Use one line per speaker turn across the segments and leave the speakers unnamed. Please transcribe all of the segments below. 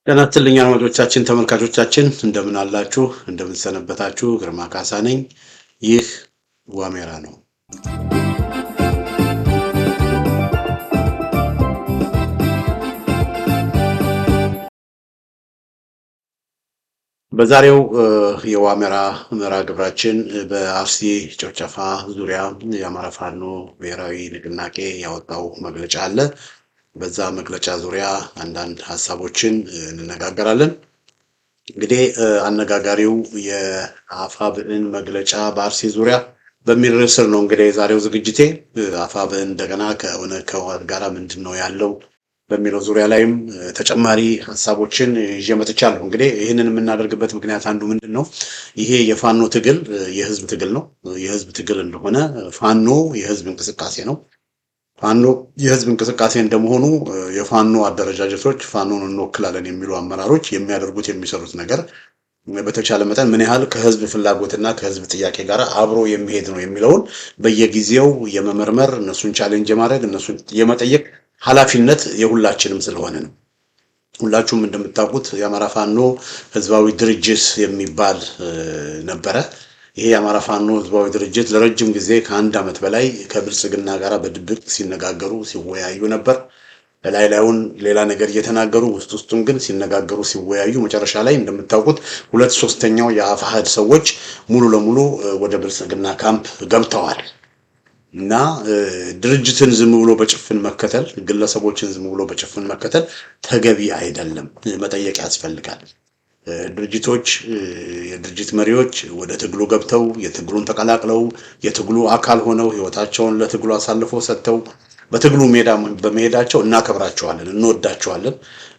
ጤና ይስጥልኝ አድማጮቻችን፣ ተመልካቾቻችን እንደምን አላችሁ? እንደምን ሰነበታችሁ? ግርማ ካሳ ነኝ። ይህ ዋሜራ ነው። በዛሬው የዋሜራ ምዕራ ግብራችን በአርሲ ጭፍጨፋ ዙሪያ የአማራ ፋኖ ብሔራዊ ንቅናቄ ያወጣው መግለጫ አለ። በዛ መግለጫ ዙሪያ አንዳንድ ሀሳቦችን እንነጋገራለን። እንግዲህ አነጋጋሪው የአፋብን መግለጫ በአርሲ ዙሪያ በሚል ርዕስ ነው። እንግዲህ የዛሬው ዝግጅቴ አፋብን እንደገና ከህወሓት ጋር ምንድን ነው ያለው በሚለው ዙሪያ ላይም ተጨማሪ ሀሳቦችን ይዤ መጥቻለሁ። እንግዲህ ይህንን የምናደርግበት ምክንያት አንዱ ምንድን ነው? ይሄ የፋኖ ትግል የህዝብ ትግል ነው። የህዝብ ትግል እንደሆነ ፋኖ የህዝብ እንቅስቃሴ ነው። ፋኖ የህዝብ እንቅስቃሴ እንደመሆኑ የፋኖ አደረጃጀቶች ፋኖን እንወክላለን የሚሉ አመራሮች የሚያደርጉት የሚሰሩት ነገር በተቻለ መጠን ምን ያህል ከህዝብ ፍላጎትና ከህዝብ ጥያቄ ጋር አብሮ የሚሄድ ነው የሚለውን በየጊዜው የመመርመር እነሱን ቻሌንጅ የማድረግ እነሱን የመጠየቅ ኃላፊነት የሁላችንም ስለሆነ ነው። ሁላችሁም እንደምታውቁት የአማራ ፋኖ ህዝባዊ ድርጅት የሚባል ነበረ። ይሄ የአማራ ፋኖ ህዝባዊ ድርጅት ለረጅም ጊዜ ከአንድ ዓመት በላይ ከብልጽግና ጋር በድብቅ ሲነጋገሩ ሲወያዩ ነበር። ላዩን ሌላ ነገር እየተናገሩ ውስጡን ግን ሲነጋገሩ ሲወያዩ መጨረሻ ላይ እንደምታውቁት 2/3 የአፋሕድ ሰዎች ሙሉ ለሙሉ ወደ ብልጽግና ካምፕ ገብተዋል። እና ድርጅትን ዝም ብሎ በጭፍን መከተል፣ ግለሰቦችን ዝም ብሎ በጭፍን መከተል ተገቢ አይደለም። መጠየቅ ያስፈልጋል። ድርጅቶች የድርጅት መሪዎች ወደ ትግሉ ገብተው የትግሉን ተቀላቅለው የትግሉ አካል ሆነው ህይወታቸውን ለትግሉ አሳልፈው ሰጥተው በትግሉ ሜዳ በመሄዳቸው እናከብራቸዋለን፣ እንወዳቸዋለን።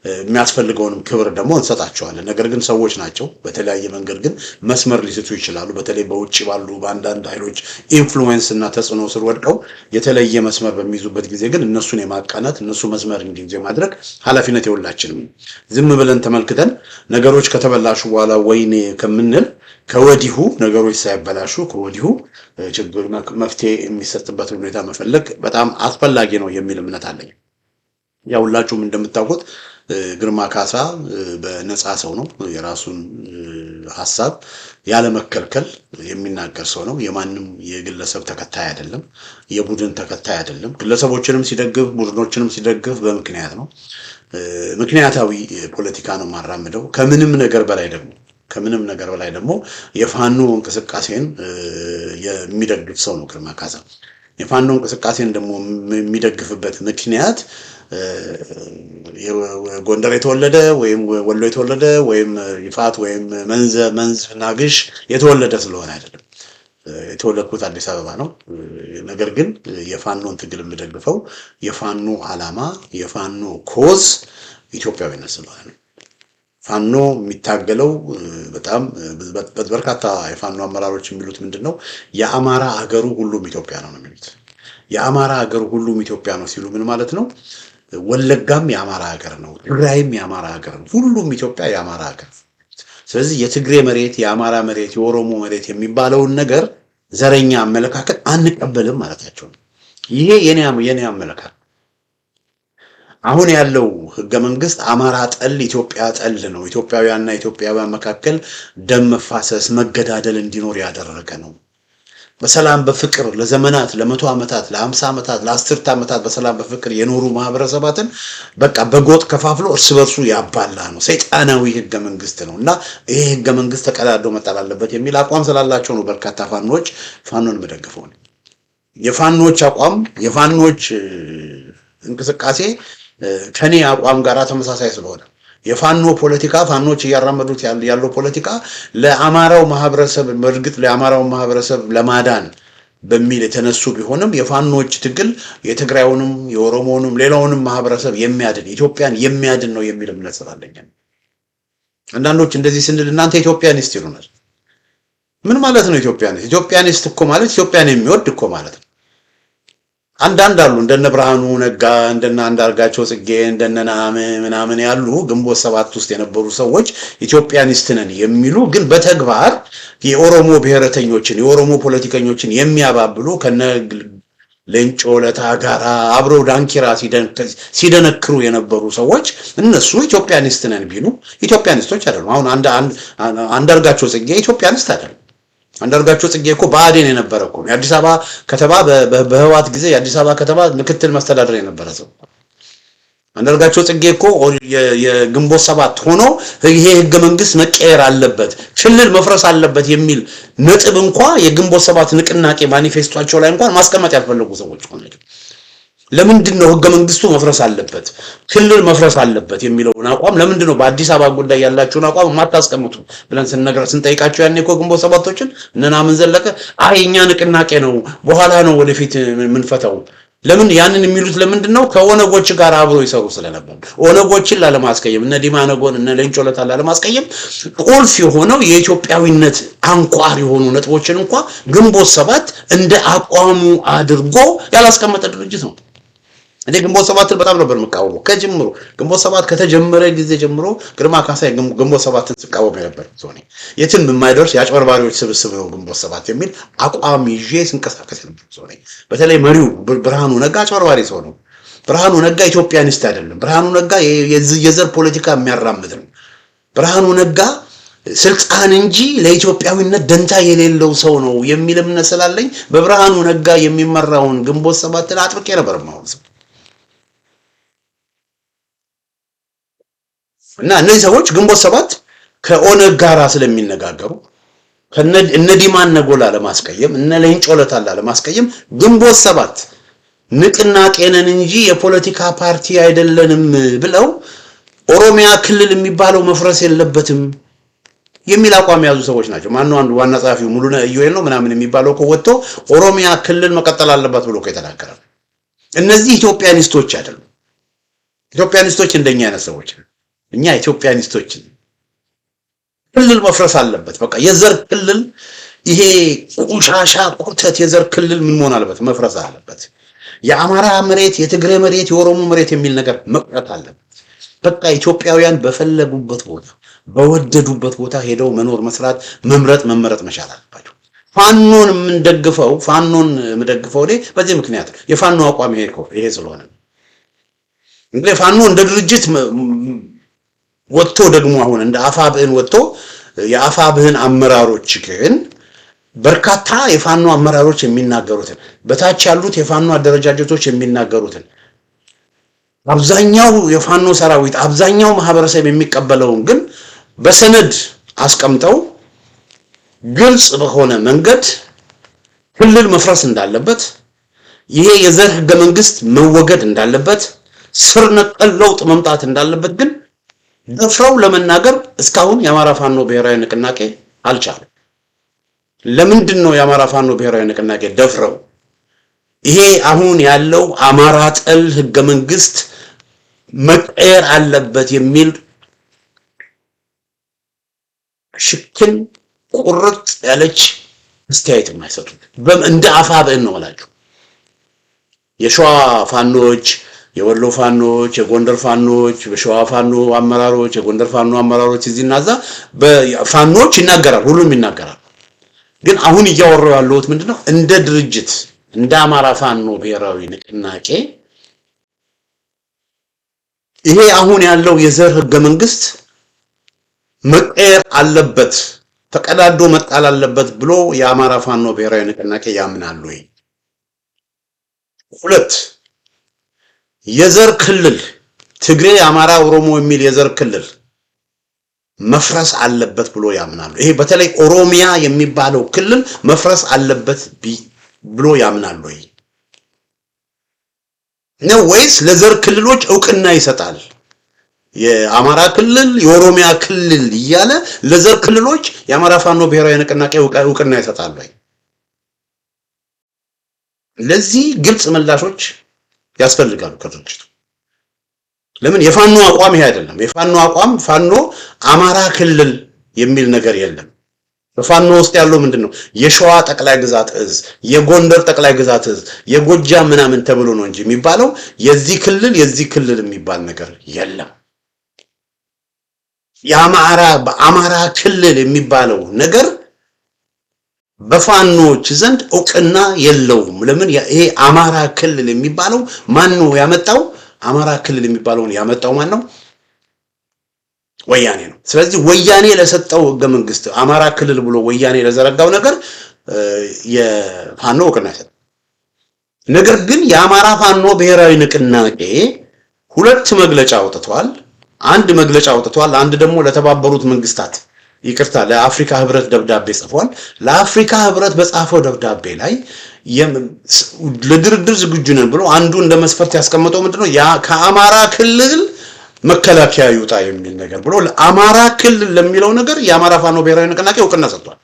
የሚያስፈልገውንም ክብር ደግሞ እንሰጣቸዋለን። ነገር ግን ሰዎች ናቸው። በተለያየ መንገድ ግን መስመር ሊስቱ ይችላሉ። በተለይ በውጭ ባሉ በአንዳንድ ኃይሎች ኢንፍሉዌንስ እና ተጽዕኖ ስር ወድቀው የተለየ መስመር በሚይዙበት ጊዜ ግን እነሱን የማቃናት እነሱ መስመር እንዲይዙ ማድረግ ኃላፊነት የሁላችንም። ዝም ብለን ተመልክተን ነገሮች ከተበላሹ በኋላ ወይኔ ከምንል ከወዲሁ ነገሮች ሳይበላሹ ከወዲሁ ችግር መፍትሄ የሚሰጥበት ሁኔታ መፈለግ በጣም አስፈላጊ ነው የሚል እምነት አለኝ። ያው ሁላችሁም እንደምታውቁት ግርማ ካሳ በነፃ ሰው ነው። የራሱን ሐሳብ ያለ መከልከል የሚናገር ሰው ነው። የማንም የግለሰብ ተከታይ አይደለም፣ የቡድን ተከታይ አይደለም። ግለሰቦችንም ሲደግፍ ቡድኖችንም ሲደግፍ በምክንያት ነው። ምክንያታዊ ፖለቲካ ነው ማራምደው። ከምንም ነገር በላይ ደግሞ የፋኖ እንቅስቃሴን የሚደግፍ ሰው ነው ግርማ ካሳ። የፋኖ እንቅስቃሴን ደግሞ የሚደግፍበት ምክንያት ጎንደር የተወለደ ወይም ወሎ የተወለደ ወይም ይፋት ወይም መንዝ ናግሽ የተወለደ ስለሆነ አይደለም። የተወለድኩት አዲስ አበባ ነው። ነገር ግን የፋኖን ትግል የምደግፈው የፋኖ ዓላማ የፋኖ ኮዝ ኢትዮጵያዊነት ስለሆነ ነው። ፋኖ የሚታገለው በጣም በርካታ የፋኖ አመራሮች የሚሉት ምንድነው? የአማራ ሀገሩ ሁሉም ኢትዮጵያ ነው የሚሉት። የአማራ ሀገሩ ሁሉም ኢትዮጵያ ነው ሲሉ ምን ማለት ነው? ወለጋም የአማራ ሀገር ነው፣ ትግራይም የአማራ ሀገር ነው፣ ሁሉም ኢትዮጵያ የአማራ ሀገር። ስለዚህ የትግሬ መሬት፣ የአማራ መሬት፣ የኦሮሞ መሬት የሚባለውን ነገር ዘረኛ አመለካከት አንቀበልም ማለታቸው ነው። ይሄ የኔ አመለካከት። አሁን ያለው ህገ መንግስት አማራ ጠል ኢትዮጵያ ጠል ነው። ኢትዮጵያውያንና ኢትዮጵያውያን መካከል ደም መፋሰስ መገዳደል እንዲኖር ያደረገ ነው። በሰላም በፍቅር ለዘመናት ለ100 ዓመታት ለ50 ዓመታት ለ10 ዓመታት በሰላም በፍቅር የኖሩ ማህበረሰባትን በቃ በጎጥ ከፋፍሎ እርስ በርሱ ያባላ ነው። ሰይጣናዊ ህገ መንግስት ነው እና ይሄ ህገ መንግስት ተቀዳዶ መጣል አለበት የሚል አቋም ስላላቸው ነው በርካታ ፋኖን መደገፈው። የፋኖች አቋም የፋኖች እንቅስቃሴ ከኔ አቋም ጋር ተመሳሳይ ስለሆነ የፋኖ ፖለቲካ ፋኖች እያራመዱት ያለው ፖለቲካ ለአማራው ማህበረሰብ በእርግጥ ለአማራው ማህበረሰብ ለማዳን በሚል የተነሱ ቢሆንም የፋኖች ትግል የትግራዩንም የኦሮሞንም ሌላውንም ማህበረሰብ የሚያድን ኢትዮጵያን የሚያድን ነው የሚል እምነት ስላለኝ። አንዳንዶች እንደዚህ ስንል እናንተ ኢትዮጵያኒስት ይሉናል። ምን ማለት ነው ኢትዮጵያኒስት? ኢትዮጵያኒስት እኮ ማለት ኢትዮጵያን የሚወድ እኮ ማለት ነው። አንዳንድ አሉ እንደነ ብርሃኑ ነጋ እንደነ አንዳርጋቸው ጽጌ እንደነ ምናምን ያሉ ግንቦት 7 ውስጥ የነበሩ ሰዎች ኢትዮጵያኒስት ነን የሚሉ ግን በተግባር የኦሮሞ ብሔረተኞችን የኦሮሞ ፖለቲከኞችን የሚያባብሉ ሌንጮ ለታ ጋራ አብረው ዳንኪራ ሲደነክሩ የነበሩ ሰዎች እነሱ ኢትዮጵያኒስት ነን ቢሉ ኢትዮጵያኒስቶች አይደሉም። አሁን አንዳርጋቸው ጽጌ ኢትዮጵያኒስት አይደለም። አንዳርጋቸው ጽጌ እኮ ብአዴን የነበረ እኮ የአዲስ አበባ ከተማ በህወሓት ጊዜ የአዲስ አበባ ከተማ ምክትል መስተዳድር የነበረ ሰው። አንዳርጋቸው ጽጌ እኮ የግንቦት ሰባት ሆኖ ይሄ ህገ መንግስት መቀየር አለበት፣ ክልል መፍረስ አለበት የሚል ነጥብ እንኳን የግንቦት ሰባት ንቅናቄ ማኒፌስቶአቸው ላይ እንኳን ማስቀመጥ ያልፈለጉ ሰዎች ሆነው ለምንድን ነው ህገ መንግስቱ መፍረስ አለበት፣ ክልል መፍረስ አለበት የሚለውን አቋም ለምንድን ነው በአዲስ አበባ ጉዳይ ያላችሁን አቋም ማታስቀምጡ ብለን ስንጠይቃቸው ያኔ እኮ ግንቦት ሰባቶችን እነናምን ዘለቀ አይ እኛ ንቅናቄ ነው በኋላ ነው ወደፊት ምንፈታው። ለምን ያንን የሚሉት ለምንድን ነው? ከኦነጎች ጋር አብሮ ይሰሩ ስለነበር ኦነጎችን ላለማስቀየም እነ ዲማ ነጎን እነ ሌንጮ ለታ ላለማስቀየም ቁልፍ የሆነው የኢትዮጵያዊነት አንኳር የሆኑ ነጥቦችን እንኳን ግንቦት ሰባት እንደ አቋሙ አድርጎ ያላስቀመጠ ድርጅት ነው። እኔ ግንቦት ሰባትን በጣም ነበር የምቃወመው ከጅምሩ። ግንቦት ሰባት ከተጀመረ ጊዜ ጀምሮ ግርማ ካሳይ ግንቦት ሰባትን ሲቃወም ነበር። ዞኔ የትም የማይደርስ የአጭበርባሪዎች ስብስብ ነው ግንቦት ሰባት የሚል አቋም ይዤ ስንቀሳቀስ ነበር። ዞኔ በተለይ መሪው ብርሃኑ ነጋ አጭበርባሪ ሰው ነው። ብርሃኑ ነጋ ኢትዮጵያኒስት አይደለም። ብርሃኑ ነጋ የዘር ፖለቲካ የሚያራምድ ነው። ብርሃኑ ነጋ ስልጣን እንጂ ለኢትዮጵያዊነት ደንታ የሌለው ሰው ነው የሚል እምነት ስላለኝ በብርሃኑ ነጋ የሚመራውን ግንቦት ሰባትን አጥብቄ ነበር የማወግዘው። እና እነዚህ ሰዎች ግንቦት ሰባት ከኦነግ ጋራ ስለሚነጋገሩ እነ ዲማን ነጎላ ለማስቀየም እነ ሌንጮ ለታን ለማስቀየም ግንቦት ሰባት ንቅናቄ ነን እንጂ የፖለቲካ ፓርቲ አይደለንም ብለው ኦሮሚያ ክልል የሚባለው መፍረስ የለበትም የሚል አቋም ያዙ ሰዎች ናቸው። ማነው አንዱ ዋና ጸሐፊው ሙሉነ ኢዩኤል ነው ምናምን የሚባለው እኮ ወጥቶ ኦሮሚያ ክልል መቀጠል አለበት ብሎ የተናገረ። እነዚህ ኢትዮጵያኒስቶች አይደሉም። ኢትዮጵያኒስቶች እንደኛ አይነት ሰዎች እኛ ኢትዮጵያኒስቶች ክልል መፍረስ አለበት። በቃ የዘር ክልል ይሄ ቁሻሻ ቁርተት የዘር ክልል ምን መሆን አለበት? መፍረስ አለበት። የአማራ መሬት፣ የትግሬ መሬት፣ የኦሮሞ መሬት የሚል ነገር መቅረት አለበት። በቃ ኢትዮጵያውያን በፈለጉበት ቦታ በወደዱበት ቦታ ሄደው መኖር፣ መስራት፣ መመረጥ መቻል አለባቸው። ፋኖን የምደግፈው በዚህ ምክንያት የፋኖ አቋም ይሄ ስለሆነ እንግዲህ ፋኖ እንደ ድርጅት ወጥቶ ደግሞ አሁን እንደ አፋብህን ወጥቶ የአፋብህን አመራሮች ግን በርካታ የፋኖ አመራሮች የሚናገሩትን በታች ያሉት የፋኖ አደረጃጀቶች የሚናገሩትን አብዛኛው የፋኖ ሰራዊት አብዛኛው ማህበረሰብ የሚቀበለውን ግን በሰነድ አስቀምጠው ግልጽ በሆነ መንገድ ክልል መፍረስ እንዳለበት፣ ይሄ የዘር ህገ መንግስት መወገድ እንዳለበት፣ ስር ነቀል ለውጥ መምጣት እንዳለበት ግን ደፍረው ለመናገር እስካሁን የአማራ ፋኖ ብሔራዊ ንቅናቄ አልቻለም። ለምንድን ነው የአማራ ፋኖ ብሔራዊ ንቅናቄ ደፍረው ይሄ አሁን ያለው አማራ ጠል ህገ መንግስት መቀየር አለበት የሚል ሽክን ቁርጥ ያለች አስተያየት የማይሰጡት? እንደ አፋብህን ነው እላችሁ። የሸዋ ፋኖች፣ የወሎ ፋኖች፣ የጎንደር ፋኖች፣ በሸዋ ፋኖ አመራሮች፣ የጎንደር ፋኖ አመራሮች እዚህና እዛ በፋኖች ይናገራል፣ ሁሉም ይናገራል። ግን አሁን እያወራው ያለሁት ምንድነው እንደ ድርጅት እንደ አማራ ፋኖ ብሔራዊ ንቅናቄ ይሄ አሁን ያለው የዘር ህገ መንግስት መቀየር አለበት፣ ተቀዳዶ መጣል አለበት ብሎ የአማራ ፋኖ ብሔራዊ ንቅናቄ ያምናል ወይ? ሁለት የዘር ክልል ትግሬ፣ አማራ፣ ኦሮሞ የሚል የዘር ክልል መፍረስ አለበት ብሎ ያምናሉ? ይሄ በተለይ ኦሮሚያ የሚባለው ክልል መፍረስ አለበት ብሎ ያምናሉ ወይ ነው? ወይስ ለዘር ክልሎች እውቅና ይሰጣል? የአማራ ክልል የኦሮሚያ ክልል እያለ ለዘር ክልሎች የአማራ ፋኖ ብሔራዊ ንቅናቄ እውቅና ይሰጣል ወይ? ለዚህ ግልጽ ምላሾች ያስፈልጋሉ ከድርጅቱ። ለምን የፋኖ አቋም ይሄ አይደለም። የፋኖ አቋም ፋኖ አማራ ክልል የሚል ነገር የለም። በፋኖ ውስጥ ያለው ምንድነው? የሸዋ ጠቅላይ ግዛት እዝ፣ የጎንደር ጠቅላይ ግዛት እዝ፣ የጎጃም ምናምን ተብሎ ነው እንጂ የሚባለው የዚህ ክልል የሚባል ነገር የለም። በአማራ ክልል የሚባለው ነገር በፋኖች ዘንድ እውቅና የለውም። ለምን? ይሄ አማራ ክልል የሚባለው ማን ነው ያመጣው? አማራ ክልል የሚባለውን ያመጣው ማን ነው? ወያኔ ነው። ስለዚህ ወያኔ ለሰጠው ህገ መንግስት አማራ ክልል ብሎ ወያኔ ለዘረጋው ነገር የፋኖ እውቅና ይሰጥ። ነገር ግን የአማራ ፋኖ ብሔራዊ ንቅናቄ ሁለት መግለጫ አውጥቷል። አንድ መግለጫ አውጥቷል። አንድ ደግሞ ለተባበሩት መንግስታት ይቅርታ ለአፍሪካ ህብረት ደብዳቤ ጽፏል። ለአፍሪካ ህብረት በጻፈው ደብዳቤ ላይ ለድርድር ዝግጁ ነን ብሎ አንዱ እንደ መስፈርት ያስቀመጠው ምንድነው? ያ ከአማራ ክልል መከላከያ ይውጣ የሚል ነገር ብሎ ለአማራ ክልል ለሚለው ነገር የአማራ ፋኖ ብሔራዊ ንቅናቄ እውቅና ሰጥቷል።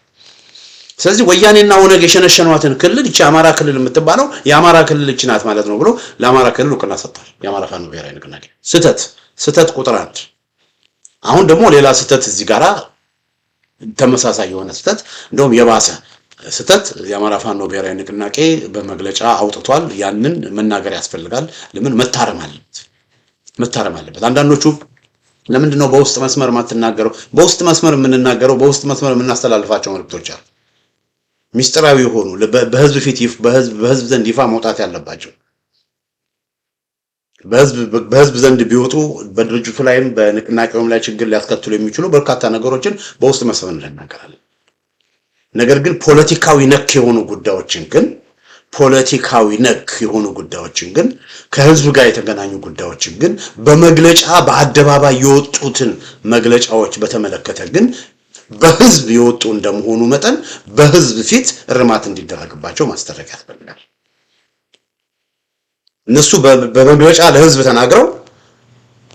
ስለዚህ ወያኔና ኦነግ የሸነሸኗትን ክልል እቺ አማራ ክልል የምትባለው የአማራ ክልል እቺ ናት ማለት ነው ብሎ ለአማራ ክልል እውቅና ሰጥቷል የአማራ ፋኖ ብሔራዊ ንቅናቄ። ስህተት ቁጥር 1። አሁን ደግሞ ሌላ ስህተት እዚህ ጋራ ተመሳሳይ የሆነ ስህተት እንደውም የባሰ ስህተት የአማራ ፋኖ ብሔራዊ ንቅናቄ በመግለጫ አውጥቷል። ያንን መናገር ያስፈልጋል። ለምን? መታረም አለበት። አንዳንዶቹ ለምንድን ነው በውስጥ መስመር ማትናገረው? በውስጥ መስመር የምንናገረው በውስጥ መስመር የምናስተላልፋቸው መልእክቶች አሉ። ሚስጥራዊ የሆኑ በህዝብ ፊት በህዝብ ዘንድ ይፋ መውጣት ያለባቸው በህዝብ ዘንድ ቢወጡ በድርጅቱ ላይም በንቅናቄውም ላይ ችግር ሊያስከትሉ የሚችሉ በርካታ ነገሮችን በውስጥ መስመር እንናገራለን። ነገር ግን ፖለቲካዊ ነክ የሆኑ ጉዳዮችን ግን ከህዝብ ጋር የተገናኙ ጉዳዮችን ግን በመግለጫ በአደባባይ የወጡትን መግለጫዎች በተመለከተ ግን በህዝብ የወጡ እንደመሆኑ መጠን በህዝብ ፊት እርማት እንዲደረግባቸው ማስተረግ ያስፈልጋል። እነሱ በመግለጫ ለህዝብ ተናግረው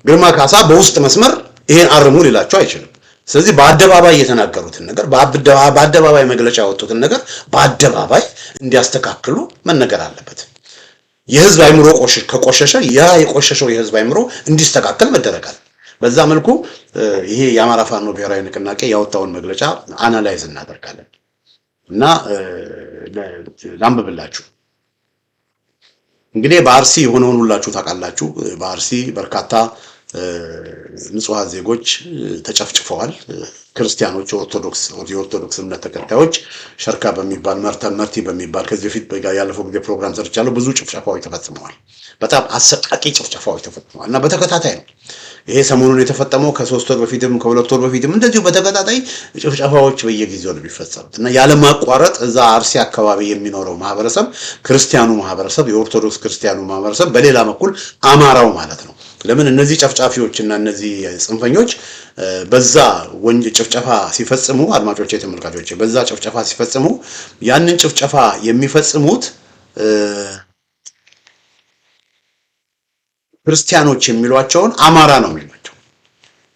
ግርማ ካሳ በውስጥ መስመር ይሄን አርሙ ሊላቸው አይችልም። ስለዚህ በአደባባይ የተናገሩትን ነገር በአደባባይ መግለጫ ያወጡትን ነገር በአደባባይ እንዲያስተካክሉ መነገር አለበት። የህዝብ አይምሮ ከቆሸሸ ያ የቆሸሸው የህዝብ አይምሮ እንዲስተካከል መደረጋል። በዛ መልኩ ይሄ የአማራ ፋኖ ብሔራዊ ንቅናቄ ያወጣውን መግለጫ አናላይዝ እናደርጋለን እና ላንብብላችሁ። እንግዲህ በአርሲ የሆነውን ሁላችሁ ታውቃላችሁ። በአርሲ በርካታ ንጹሃን ዜጎች ተጨፍጭፈዋል። ክርስቲያኖች፣ የኦርቶዶክስ እምነት ተከታዮች ሸርካ በሚባል መርቲ በሚባል ከዚህ በፊት ያለፈው ጊዜ ፕሮግራም ሰርቻለሁ። ብዙ ጭፍጨፋዎች ተፈጽመዋል። በጣም አሰቃቂ ጭፍጨፋዎች ተፈጽመዋል እና በተከታታይ ነው። ይሄ ሰሞኑን የተፈጸመው ከ3 ወር በፊትም ከ2 ወር በፊትም እንደዚሁ በተከታታይ ጭፍጨፋዎች በየጊዜው ነው የሚፈጸሙት እና ያለማቋረጥ እዛ አርሲ አካባቢ የሚኖረው ማህበረሰብ ክርስቲያኑ ማህበረሰብ፣ የኦርቶዶክስ ክርስቲያኑ ማህበረሰብ፣ በሌላ በኩል አማራው ማለት ነው። ለምን እነዚህ ጨፍጫፊዎች እና እነዚህ ጽንፈኞች በዛ ጭፍጨፋ ሲፈጽሙ አድማጮቼ፣ ተመልካቾቼ በዛ ጭፍጨፋ ሲፈጽሙ ያንን ጭፍጨፋ የሚፈጽሙት ክርስቲያኖች የሚሏቸውን አማራ ነው የሚሏቸው።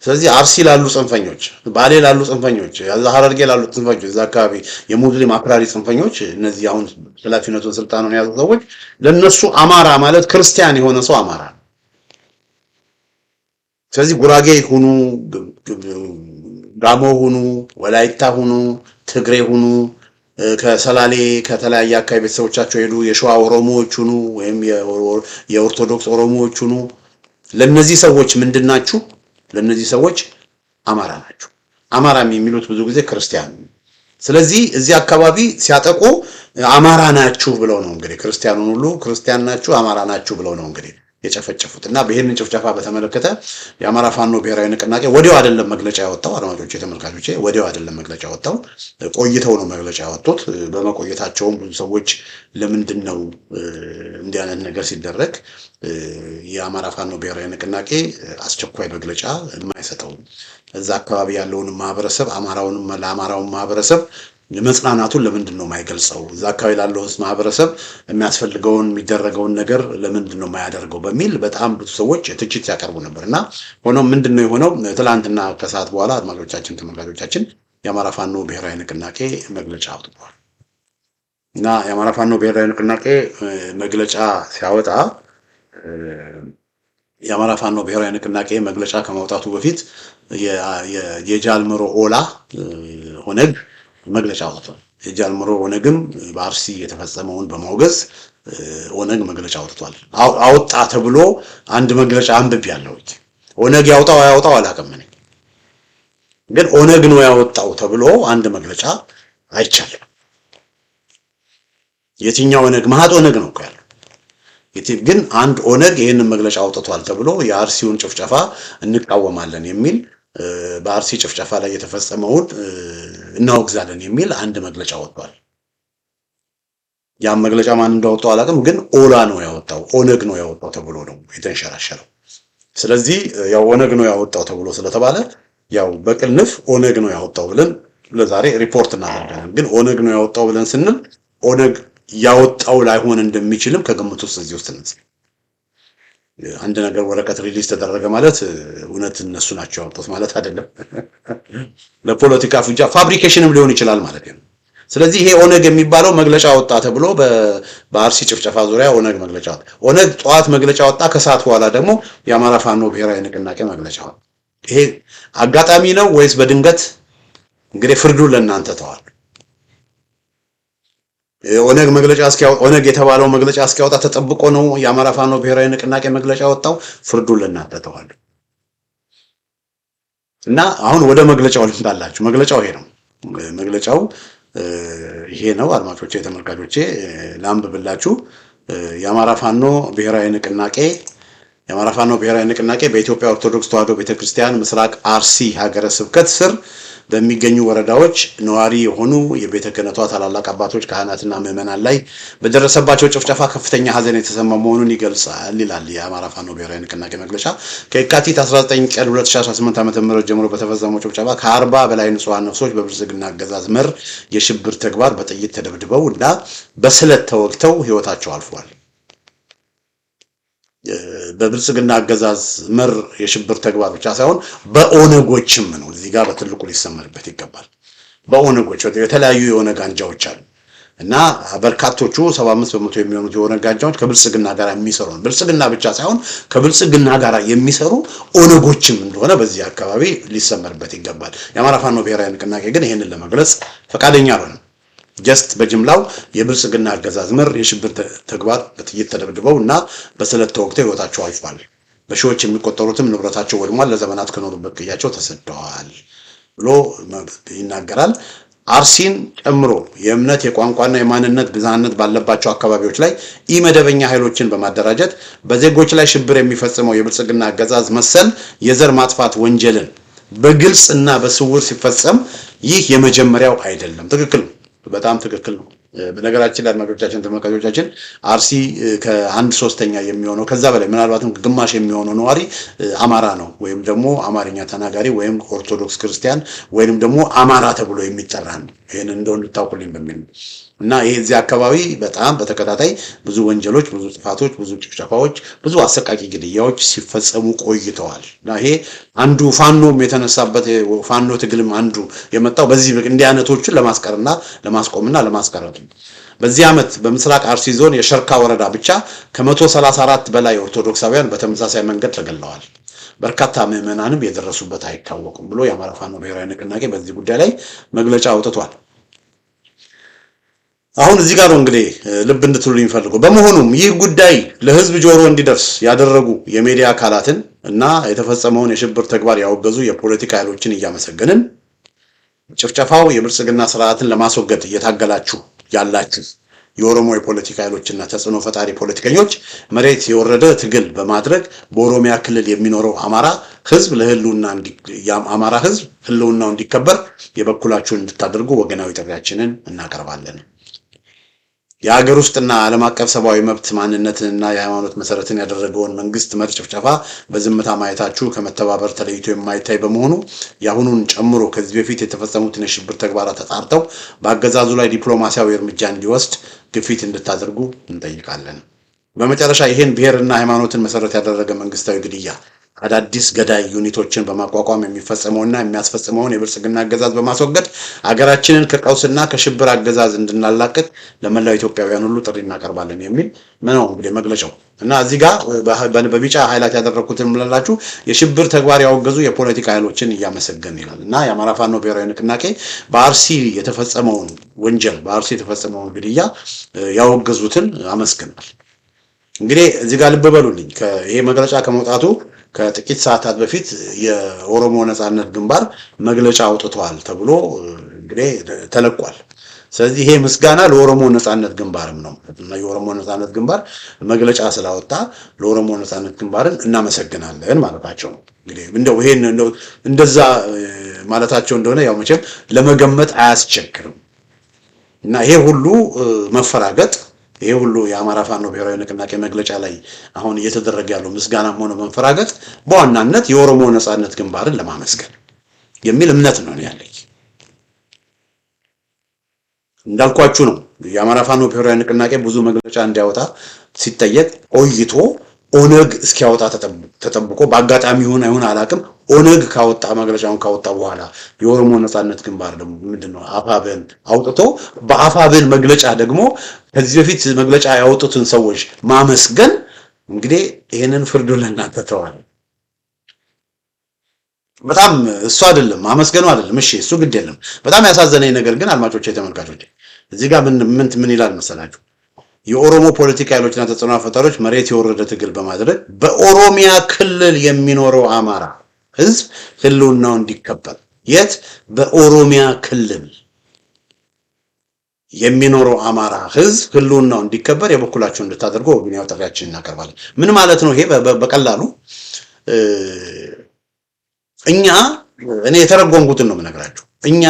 ስለዚህ አርሲ ላሉ ጽንፈኞች፣ ባሌ ላሉ ጽንፈኞች፣ ሐረርጌ ላሉ ጽንፈኞች፣ እዛ አካባቢ የሙስሊም አክራሪ ጽንፈኞች፣ እነዚህ አሁን ኃላፊነቱን ስልጣኑን የያዙ ሰዎች ለነሱ አማራ ማለት ክርስቲያን የሆነ ሰው አማራ ነው። ስለዚህ ጉራጌ ሁኑ፣ ጋሞ ሁኑ፣ ወላይታ ሁኑ፣ ትግሬ ሁኑ፣ ከሰላሌ ከተለያየ አካባቢ ቤተሰቦቻቸው ሄዱ፣ የሸዋ ኦሮሞዎች ሁኑ ወይም የኦርቶዶክስ ኦሮሞዎች ሁኑ፣ ለነዚህ ሰዎች ምንድናችሁ? ለነዚህ ሰዎች አማራ ናችሁ። አማራ የሚሉት ብዙ ጊዜ ክርስቲያን። ስለዚህ እዚህ አካባቢ ሲያጠቁ አማራ ናችሁ ብለው ነው እንግዲህ ክርስቲያኑን ሁሉ ክርስቲያን ናችሁ አማራ ናችሁ ብለው ነው እንግዲህ የጨፈጨፉት እና በይሄንን ጭፍጨፋ በተመለከተ የአማራ ፋኖ ብሔራዊ ንቅናቄ ወዲያው አይደለም መግለጫ ያወጣው። አድማጮቼ፣ ተመልካቾቼ ወዲያው አይደለም መግለጫ ያወጣው፣ ቆይተው ነው መግለጫ ያወጡት። በመቆየታቸውም ብዙ ሰዎች ለምንድን ነው እንዲህ አይነት ነገር ሲደረግ የአማራ ፋኖ ብሔራዊ ንቅናቄ አስቸኳይ መግለጫ የማይሰጠው? እዛ አካባቢ ያለውን ማህበረሰብ ለአማራው ማህበረሰብ መጽናናቱን ለምንድን ነው የማይገልጸው? እዛ አካባቢ ላለው ማህበረሰብ የሚያስፈልገውን የሚደረገውን ነገር ለምንድን ነው የማያደርገው? በሚል በጣም ብዙ ሰዎች ትችት ያቀርቡ ነበር እና ሆኖም ምንድን ነው የሆነው? ትላንትና ከሰዓት በኋላ አድማጮቻችን፣ ተመልካቾቻችን የአማራ ፋኖ ብሔራዊ ንቅናቄ መግለጫ አውጥቷል እና የአማራ ፋኖ ብሔራዊ ንቅናቄ መግለጫ ሲያወጣ የአማራ ፋኖ ብሔራዊ ንቅናቄ መግለጫ ከማውጣቱ በፊት የጃልመሮ ኦላ ኦነግ መግለጫ አውጥቷል። የጃልመሮ ኦነግም በአርሲ የተፈጸመውን በማውገዝ ኦነግ መግለጫ አውጥቷል። አወጣ ተብሎ አንድ መግለጫ አንብቤያለሁ። ኦነግ ያውጣው አያውጣው አላውቅም፣ ግን ኦነግ ነው ያወጣው ተብሎ አንድ መግለጫ አይቻልም። የትኛው ኦነግ? ማህዶ ኦነግ ነው እኮ ያለው። ግን አንድ ኦነግ ይህንን መግለጫ አውጥቷል ተብሎ የአርሲውን ጭፍጨፋ እንቃወማለን የሚል በአርሲ ጭፍጨፋ ላይ የተፈጸመውን እናወግዛለን የሚል አንድ መግለጫ ወጥቷል። ያን መግለጫ ማን እንዳወጣው አላውቅም፣ ግን ኦላ ነው ያወጣው፣ ኦነግ ነው ያወጣው ተብሎ ነው የተንሸራሸረው። ስለዚህ ያው ኦነግ ነው ያወጣው ተብሎ ስለተባለ ያው በቅንፍ ኦነግ ነው ያወጣው ብለን ለዛሬ ሪፖርት እናደርጋለን። ግን ኦነግ ነው ያወጣው ብለን ስንል ኦነግ ያወጣው ላይሆን እንደሚችልም ከግምት ውስጥ እዚህ ውስጥ ነው። አንድ ነገር ወረቀት ሪሊዝ ተደረገ ማለት እውነት እነሱ ናቸው ያወጡት ማለት አይደለም። ለፖለቲካ ፍጆታ ፋብሪኬሽንም ሊሆን ይችላል ማለት ነው። ስለዚህ ይሄ ኦነግ የሚባለው መግለጫ ወጣ ተብሎ በአርሲ ጭፍጨፋ ዙሪያ ኦነግ መግለጫ ወጣ። ኦነግ ጠዋት መግለጫ ወጣ፣ ከሰዓት በኋላ ደግሞ የአማራ ፋኖ ብሔራዊ ንቅናቄ መግለጫ ወጣ። ይሄ አጋጣሚ ነው ወይስ በድንገት? እንግዲህ ፍርዱን ለእናንተ ተዋል። ኦነግ መግለጫ እስኪያወጣ ኦነግ የተባለው መግለጫ እስኪያወጣ ተጠብቆ ነው የአማራ ፋኖ ብሔራዊ ንቅናቄ መግለጫ ወጣው። ፍርዱን ለእናንተ ተዋል እና አሁን ወደ መግለጫው ልምጣላችሁ። መግለጫው ይሄ ነው። መግለጫው ይሄ ነው። አድማጮቼ፣ ተመልካቾቼ ላንብብላችሁ። የአማራ ፋኖ ብሔራዊ ንቅናቄ በኢትዮጵያ ኦርቶዶክስ ተዋሕዶ ቤተክርስቲያን ምስራቅ አርሲ ሀገረ ስብከት ስር በሚገኙ ወረዳዎች ነዋሪ የሆኑ የቤተ ክህነቷ ታላላቅ አባቶች ካህናትና ምዕመናን ላይ በደረሰባቸው ጭፍጨፋ ከፍተኛ ሐዘን የተሰማ መሆኑን ይገልጻል ይላል የአማራ ፋኖ ብሔራዊ ንቅናቄ መግለጫ። ከየካቲት 19 ቀን 2018 ዓ.ም ጀምሮ በተፈጸመው ጭፍጨፋ ከ40 በላይ ንጹሃን ነፍሶች በብልጽግና አገዛዝ መር የሽብር ተግባር በጥይት ተደብድበው እና በስለት ተወግተው ሕይወታቸው አልፏል። በብልጽግና አገዛዝ መር የሽብር ተግባር ብቻ ሳይሆን በኦነጎችም ነው። እዚህ ጋር በትልቁ ሊሰመርበት ይገባል። በኦነጎች የተለያዩ የኦነግ አንጃዎች አሉ እና በርካቶቹ 75% የሚሆኑት የኦነግ አንጃዎች ከብልጽግና ጋር የሚሰሩ ነው። ብልጽግና ብቻ ሳይሆን ከብልጽግና ጋር የሚሰሩ ኦነጎችም እንደሆነ በዚህ አካባቢ ሊሰመርበት ይገባል። የአማራ ፋኖ ብሔራዊ ንቅናቄ ግን ይሄንን ለመግለጽ ፈቃደኛ አልሆነም። ጀስት በጅምላው የብልጽግና አገዛዝ መር የሽብር ተግባር በጥይት ተደብድበው እና በስለት ተወግተው ሕይወታቸው አልፏል። በሺዎች የሚቆጠሩትም ንብረታቸው ወድሟል፣ ለዘመናት ከኖሩበት ቀያቸው ተሰደዋል ብሎ ይናገራል። አርሲን ጨምሮ የእምነት የቋንቋና የማንነት ብዝሃነት ባለባቸው አካባቢዎች ላይ ኢመደበኛ ኃይሎችን በማደራጀት በዜጎች ላይ ሽብር የሚፈጽመው የብልጽግና አገዛዝ መሰል የዘር ማጥፋት ወንጀልን በግልጽ እና በስውር ሲፈጸም ይህ የመጀመሪያው አይደለም። ትክክል ነው። በጣም ትክክል ነው። በነገራችን ላይ አድማጮቻችን፣ ተመልካቾቻችን አርሲ ከ1/3 የሚሆነው ከዛ በላይ ምናልባትም ግማሽ የሚሆነው ነዋሪ አማራ ነው ወይም ደግሞ አማርኛ ተናጋሪ ወይም ኦርቶዶክስ ክርስቲያን ወይም ደግሞ አማራ ተብሎ የሚጠራ ነው። ይሄን እንደው እንድታውቁልኝ በሚል እና ይሄ እዚህ አካባቢ በጣም በተከታታይ ብዙ ወንጀሎች፣ ብዙ ጥፋቶች፣ ብዙ ጭፍጨፋዎች፣ ብዙ አሰቃቂ ግድያዎች ሲፈጸሙ ቆይተዋል እና ይሄ አንዱ ፋኖም የተነሳበት ፋኖ ትግልም አንዱ የመጣው በዚህ እንዲህ አይነቶችን ለማስቀርና ለማስቆምና ለማስቀረት ነው። በዚህ ዓመት በምስራቅ አርሲ ዞን የሸርካ ወረዳ ብቻ ከ134 በላይ ኦርቶዶክሳውያን በተመሳሳይ መንገድ ተገለዋል። በርካታ ምዕመናንም የደረሱበት አይታወቁም ብሎ የአማራ ፋኖ ብሔራዊ ንቅናቄ በዚህ ጉዳይ ላይ መግለጫ አውጥቷል። አሁን እዚህ ጋር ነው እንግዲህ ልብ እንድትሉልኝ ፈልገው። በመሆኑም ይህ ጉዳይ ለሕዝብ ጆሮ እንዲደርስ ያደረጉ የሚዲያ አካላትን እና የተፈጸመውን የሽብር ተግባር ያወገዙ የፖለቲካ ኃይሎችን እያመሰገንን ጭፍጨፋው የብልጽግና ስርዓትን ለማስወገድ እየታገላችሁ ያላችሁ የኦሮሞ የፖለቲካ ኃይሎችና ተጽዕኖ ፈጣሪ ፖለቲከኞች መሬት የወረደ ትግል በማድረግ በኦሮሚያ ክልል የሚኖረው አማራ ሕዝብ የአማራ ሕዝብ ህልውናው እንዲከበር የበኩላችሁን እንድታደርጉ ወገናዊ ጥሪያችንን እናቀርባለን። የሀገር ውስጥና ዓለም አቀፍ ሰብአዊ መብት ማንነትንና የሃይማኖት መሰረትን ያደረገውን መንግስት መር ጭፍጨፋ በዝምታ ማየታችሁ ከመተባበር ተለይቶ የማይታይ በመሆኑ የአሁኑን ጨምሮ ከዚህ በፊት የተፈጸሙትን የሽብር ተግባራት ተጣርተው በአገዛዙ ላይ ዲፕሎማሲያዊ እርምጃ እንዲወስድ ግፊት እንድታደርጉ እንጠይቃለን። በመጨረሻ ይህን ብሔርና ሃይማኖትን መሰረት ያደረገ መንግስታዊ ግድያ አዳዲስ ገዳይ ዩኒቶችን በማቋቋም የሚፈጸመውና የሚያስፈጽመውን የብልጽግና አገዛዝ በማስወገድ አገራችንን ከቀውስና ከሽብር አገዛዝ እንድናላቅቅ ለመላው ኢትዮጵያውያን ሁሉ ጥሪ እናቀርባለን የሚል ነው እንግዲህ መግለጫው እና እዚህ ጋር በቢጫ ሃይላይት ያደረኩትን ምንላችሁ የሽብር ተግባር ያወገዙ የፖለቲካ ኃይሎችን እያመሰገን ይላል እና የአማራ ፋኖ ብሔራዊ ንቅናቄ በአርሲ የተፈጸመውን ወንጀል በአርሲ የተፈጸመውን ግድያ ያወገዙትን አመስግናል። እንግዲህ እዚህ ጋር ልብ በሉልኝ። ይሄ መግለጫ ከመውጣቱ ከጥቂት ሰዓታት በፊት የኦሮሞ ነጻነት ግንባር መግለጫ አውጥቷል ተብሎ እንግዲህ ተለቋል። ስለዚህ ይሄ ምስጋና ለኦሮሞ ነጻነት ግንባርም ነው እና የኦሮሞ ነጻነት ግንባር መግለጫ ስላወጣ ለኦሮሞ ነጻነት ግንባርን እናመሰግናለን ማለታቸው ነው። እንግዲህ እንደው ይሄን እንደዛ ማለታቸው እንደሆነ ያው መቼም ለመገመት አያስቸግርም። እና ይሄ ሁሉ መፈራገጥ ይሄ ሁሉ የአማራ ፋኖ ብሔራዊ ንቅናቄ መግለጫ ላይ አሁን እየተደረገ ያለው ምስጋናም ሆነ መንፈራገጥ በዋናነት የኦሮሞ ነጻነት ግንባርን ለማመስገን የሚል እምነት ነው ያለኝ። እንዳልኳችሁ ነው የአማራ ፋኖ ብሔራዊ ንቅናቄ ብዙ መግለጫ እንዲያወጣ ሲጠየቅ ቆይቶ ኦነግ እስኪያወጣ ተጠብቆ በአጋጣሚ ይሁን አይሁን አላውቅም ኦነግ ካወጣ መግለጫውን ካወጣ በኋላ የኦሮሞ ነጻነት ግንባር ደግሞ ምንድነው አፋብን አውጥቶ በአፋብን መግለጫ ደግሞ ከዚህ በፊት መግለጫ ያወጡትን ሰዎች ማመስገን እንግዲህ ይሄንን ፍርዱ ለእናንተ ተዋል። በጣም እሱ አይደለም ማመስገኑ አይደለም እሺ እሱ ግድ የለም። በጣም ያሳዘነኝ ነገር ግን አድማጮቼ ተመልካቾቼ እዚህ ጋር ምን ይላል መሰላችሁ? የኦሮሞ ፖለቲካ ኃይሎችና ተጽዕኖ ፈጣሪዎች መሬት የወረደ ትግል በማድረግ በኦሮሚያ ክልል የሚኖረው አማራ ህዝብ ህልውናው እንዲከበር የት በኦሮሚያ ክልል የሚኖረው አማራ ህዝብ ህልውናው እንዲከበር የበኩላችሁን እንድታደርጉ ወግኛው ጥሪያችንን እናቀርባለን። ምን ማለት ነው ይሄ? በቀላሉ እኔ የተረጎምኩትን ነው የምነግራችሁ። እኛ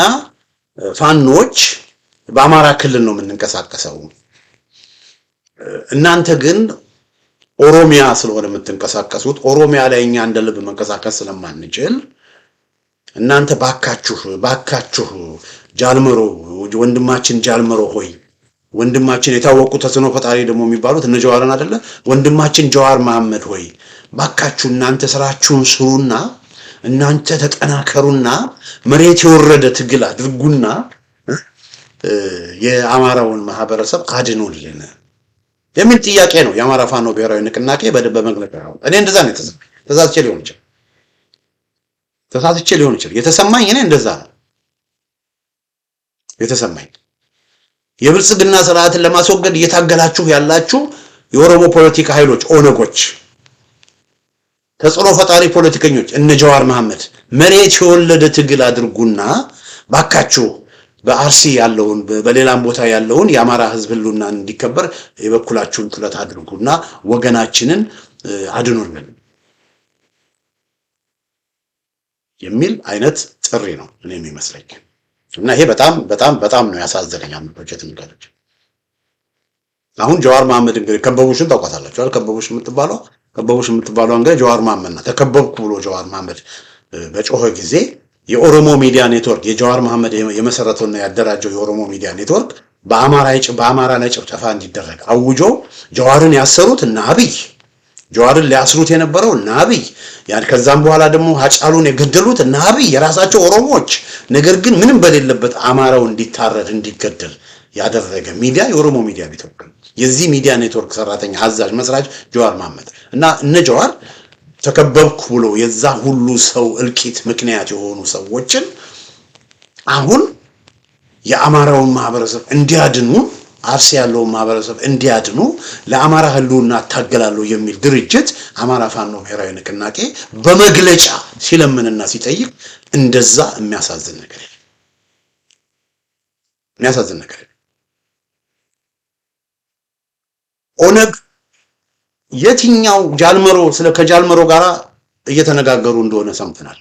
ፋኖች በአማራ ክልል ነው የምንንቀሳቀሰው። እናንተ ግን ኦሮሚያ ስለሆነ የምትንቀሳቀሱት ኦሮሚያ ላይ እኛ እንደ ልብ መንቀሳቀስ ስለማንችል እናንተ ባካችሁ ጃልመሮ ወንድማችን ጃልመሮ ሆይ ወንድማችን የታወቁ ተጽዕኖ ፈጣሪ ደግሞ የሚባሉት እነ ጀዋርን አይደለ ወንድማችን ጀዋር መሐመድ ሆይ ባካችሁ እናንተ ስራችሁን ስሩና እናንተ ተጠናከሩና መሬት የወረደ ትግል አድርጉና የአማራውን ማህበረሰብ አድኑልን የሚል ጥያቄ ነው የአማራ ፋኖ ብሔራዊ ንቅናቄ በመግለጫ ነው። እኔ እንደዛ ነው ተሳስቼ ሊሆን ይችላል የተሰማኝ እኔ እንደዛ ነው የተሰማኝ። የብልጽግና ስርዓትን ለማስወገድ እየታገላችሁ ያላችሁ የኦሮሞ ፖለቲካ ኃይሎች ኦነጎች ተጽዕኖ ፈጣሪ ፖለቲከኞች እነ ጀዋር መሐመድ መሬት የወለደ ትግል አድርጉና ባካችሁ በአርሲ ያለውን በሌላም ቦታ ያለውን የአማራ ህዝብ ህልውና እንዲከበር የበኩላችሁን ጥረት አድርጉና ወገናችንን አድኑልን የሚል አይነት ጥሪ ነው እኔ የሚመስለኝ። እና ይሄ በጣም ነው ያሳዘነኝ። አምጥቶት እንጋለች። አሁን ጀዋር መሐመድ እንግዲህ ከበቡሽን ታውቃታላችሁ አይደል? ከበቡሽ የምትባለው እንግዲህ ጀዋር መሐመድ ነው። ተከበብኩ ብሎ ጀዋር መሐመድ በጮኸ ጊዜ የኦሮሞ ሚዲያ ኔትወርክ የጀዋር መሐመድ የመሰረተውና ያደራጀው የኦሮሞ ሚዲያ ኔትወርክ በአማራ ላይ ጭፍጨፋ እንዲደረግ አውጆ ጀዋርን ያሰሩት እና አብይ ጀዋርን ሊያስሩት የነበረው እና አብይ ከዛም በኋላ ደግሞ ሀጫሉን የገደሉት እና አብይ የራሳቸው ኦሮሞዎች ነገር ግን ምንም በሌለበት አማራው እንዲታረድ እንዲገደል ያደረገ ሚዲያ የኦሮሞ ሚዲያ ኔትወርክ የዚህ ሚዲያ ኔትወርክ ሰራተኛ አዛዥ መስራች ጀዋር መሐመድ እና እነ ጀዋር ተከበብኩ ብሎ የዛ ሁሉ ሰው እልቂት ምክንያት የሆኑ ሰዎችን አሁን የአማራውን ማህበረሰብ እንዲያድኑ አርሲ ያለውን ማህበረሰብ እንዲያድኑ ለአማራ ህልውና ታገላለሁ የሚል ድርጅት አማራ ፋኖ ብሔራዊ ንቅናቄ በመግለጫ ሲለምንና ሲጠይቅ እንደዛ የሚያሳዝን ነገር ኦነግ የትኛው ጃልመሮ ከጃልመሮ ጋራ እየተነጋገሩ እንደሆነ ሰምተናል።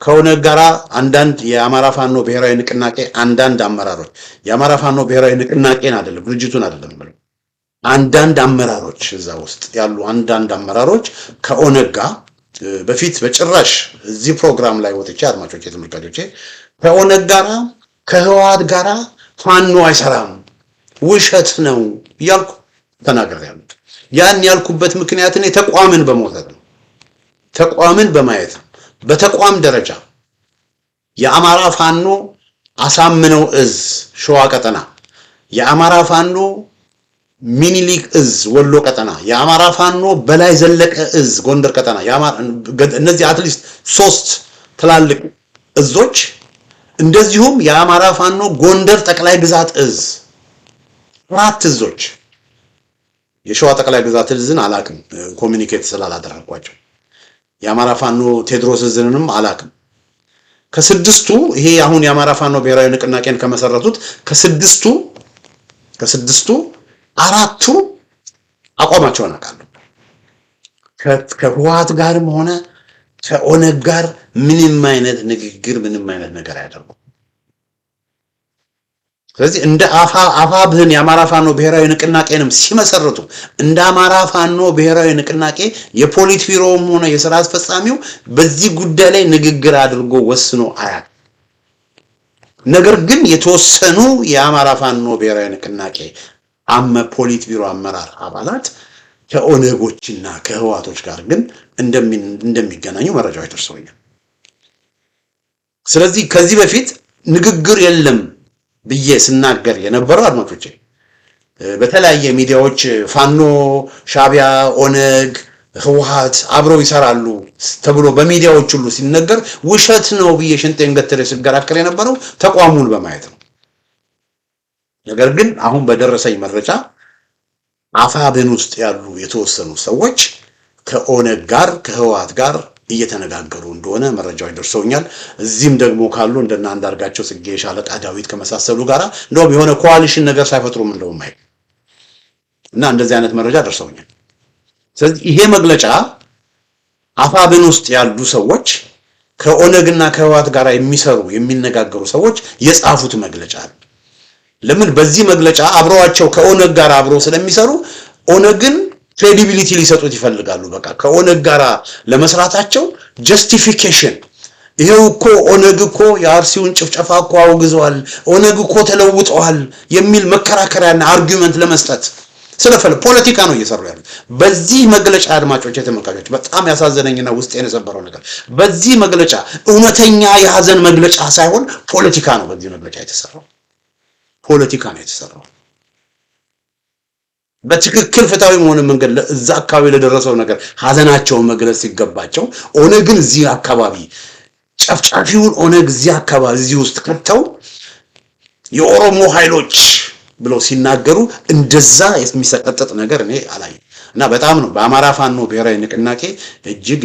ከኦነግ ጋራ አንዳንድ የአማራ ፋኖ ብሔራዊ ንቅናቄ አንዳንድ አመራሮች የአማራ ፋኖ ብሔራዊ ንቅናቄን አይደለም ድርጅቱን አይደለም ብለው አንዳንድ አመራሮች እዛ ውስጥ ያሉ አንዳንድ አመራሮች ከኦነግ ጋር በፊት በጭራሽ እዚህ ፕሮግራም ላይ ወጥቼ አድማጮቼ ተመልካቾቼ ከኦነግ ጋራ ከህወሓት ጋራ ፋኖ አይሰራም ውሸት ነው እያልኩ ተናግሬያለሁ። ያን ያልኩበት ምክንያት እኔ ተቋምን በመውሰድ ነው። ተቋምን በማየት በተቋም ደረጃ የአማራ ፋኖ አሳምነው እዝ ሸዋ ቀጠና፣ የአማራ ፋኖ ሚኒሊክ እዝ ወሎ ቀጠና፣ የአማራ ፋኖ በላይ ዘለቀ እዝ ጎንደር ቀጠና እነዚህ አትሊስት 3 ትላልቅ እዞች እንደዚሁም የአማራ ፋኖ ጎንደር ጠቅላይ ግዛት እዝ 4 እዞች የሸዋ ጠቅላይ ግዛት እዝን አላቅም ኮሙኒኬት ስላላደረኳቸው የአማራ ፋኖ ቴድሮስ እዝንንም አላቅም ከስድስቱ ይሄ አሁን የአማራ ፋኖ ብሔራዊ ንቅናቄን ከመሰረቱት ከስድስቱ አራቱ አቋማቸውን አውቃለሁ። ከህወሓት ጋርም ሆነ ከኦነግ ጋር ምንም አይነት ንግግር ምንም አይነት ነገር አያደርጉም። ስለዚህ እንደ አፋብህን የአማራ ፋኖ ብሔራዊ ንቅናቄንም ሲመሰርቱ እንደ አማራ ፋኖ ብሔራዊ ንቅናቄ የፖሊት ቢሮውም ሆነ የሥራ አስፈጻሚው በዚህ ጉዳይ ላይ ንግግር አድርጎ ወስኖ አያል። ነገር ግን የተወሰኑ የአማራ ፋኖ ብሔራዊ ንቅናቄ ፖሊት ቢሮ አመራር አባላት ከኦነጎችና ከህዋቶች ጋር ግን እንደሚገናኙ መረጃዎች ደርሰውኛል። ስለዚህ ከዚህ በፊት ንግግር የለም ብዬ ስናገር የነበረው አድማጮቼ በተለያየ ሚዲያዎች ፋኖ፣ ሻቢያ፣ ኦነግ፣ ህወሓት አብረው ይሰራሉ ተብሎ በሚዲያዎች ሁሉ ሲነገር ውሸት ነው ብዬ ሽንጤን ገትሬ ስከራከር የነበረው ተቋሙን በማየት ነው። ነገር ግን አሁን በደረሰኝ መረጃ አፋብን ውስጥ ያሉ የተወሰኑ ሰዎች ከኦነግ ጋር ከህወሓት ጋር እየተነጋገሩ እንደሆነ መረጃዎች ደርሰውኛል። እዚህም ደግሞ ካሉ እንደና አንዳርጋቸው ጽጌ፣ ሻለቃ ዳዊት ከመሳሰሉ ጋራ እንደውም የሆነ ኮአሊሽን ነገር ሳይፈጥሩም እንደውም እና እንደዚህ አይነት መረጃ ደርሰውኛል። ስለዚህ ይሄ መግለጫ አፋብን ውስጥ ያሉ ሰዎች ከኦነግና ከህወሓት ጋር የሚነጋገሩ ሰዎች የጻፉት መግለጫ ነው። ለምን በዚህ መግለጫ አብረዋቸው ከኦነግ ጋር አብረው ስለሚሰሩ ኦነግን ክሬዲቢሊቲ ሊሰጡት ይፈልጋሉ። በቃ ከኦነግ ጋር ለመስራታቸው ጀስቲፊኬሽን ይሄው እኮ ኦነግ እኮ የአርሲውን ጭፍጨፋ እኮ አውግዘዋል፣ ኦነግ እኮ ተለውጠዋል የሚል መከራከሪያና አርጊውመንት ለመስጠት ስለፈለ ፖለቲካ ነው እየሰሩ ያሉት። በዚህ መግለጫ አድማጮች የተመልካቾች በጣም ያሳዘነኝና ውስጤን የሰበረው ነገር በዚህ መግለጫ እውነተኛ የሀዘን መግለጫ ሳይሆን ፖለቲካ ነው። በዚህ መግለጫ የተሰራው ፖለቲካ ነው የተሰራው። በትክክል ፍትሃዊ መሆን መንገድ እዛ አካባቢ ለደረሰው ነገር ሀዘናቸውን መግለጽ ሲገባቸው ኦነግን እዚህ አካባቢ ጨፍጫፊውን ኦነግ እዚህ አካባቢ እዚህ ውስጥ ከተው የኦሮሞ ኃይሎች ብለው ሲናገሩ እንደዛ የሚሰቀጥጥ ነገር እኔ አላየም እና በጣም ነው በአማራ ፋኖ ብሔራዊ ንቅናቄ እጅግ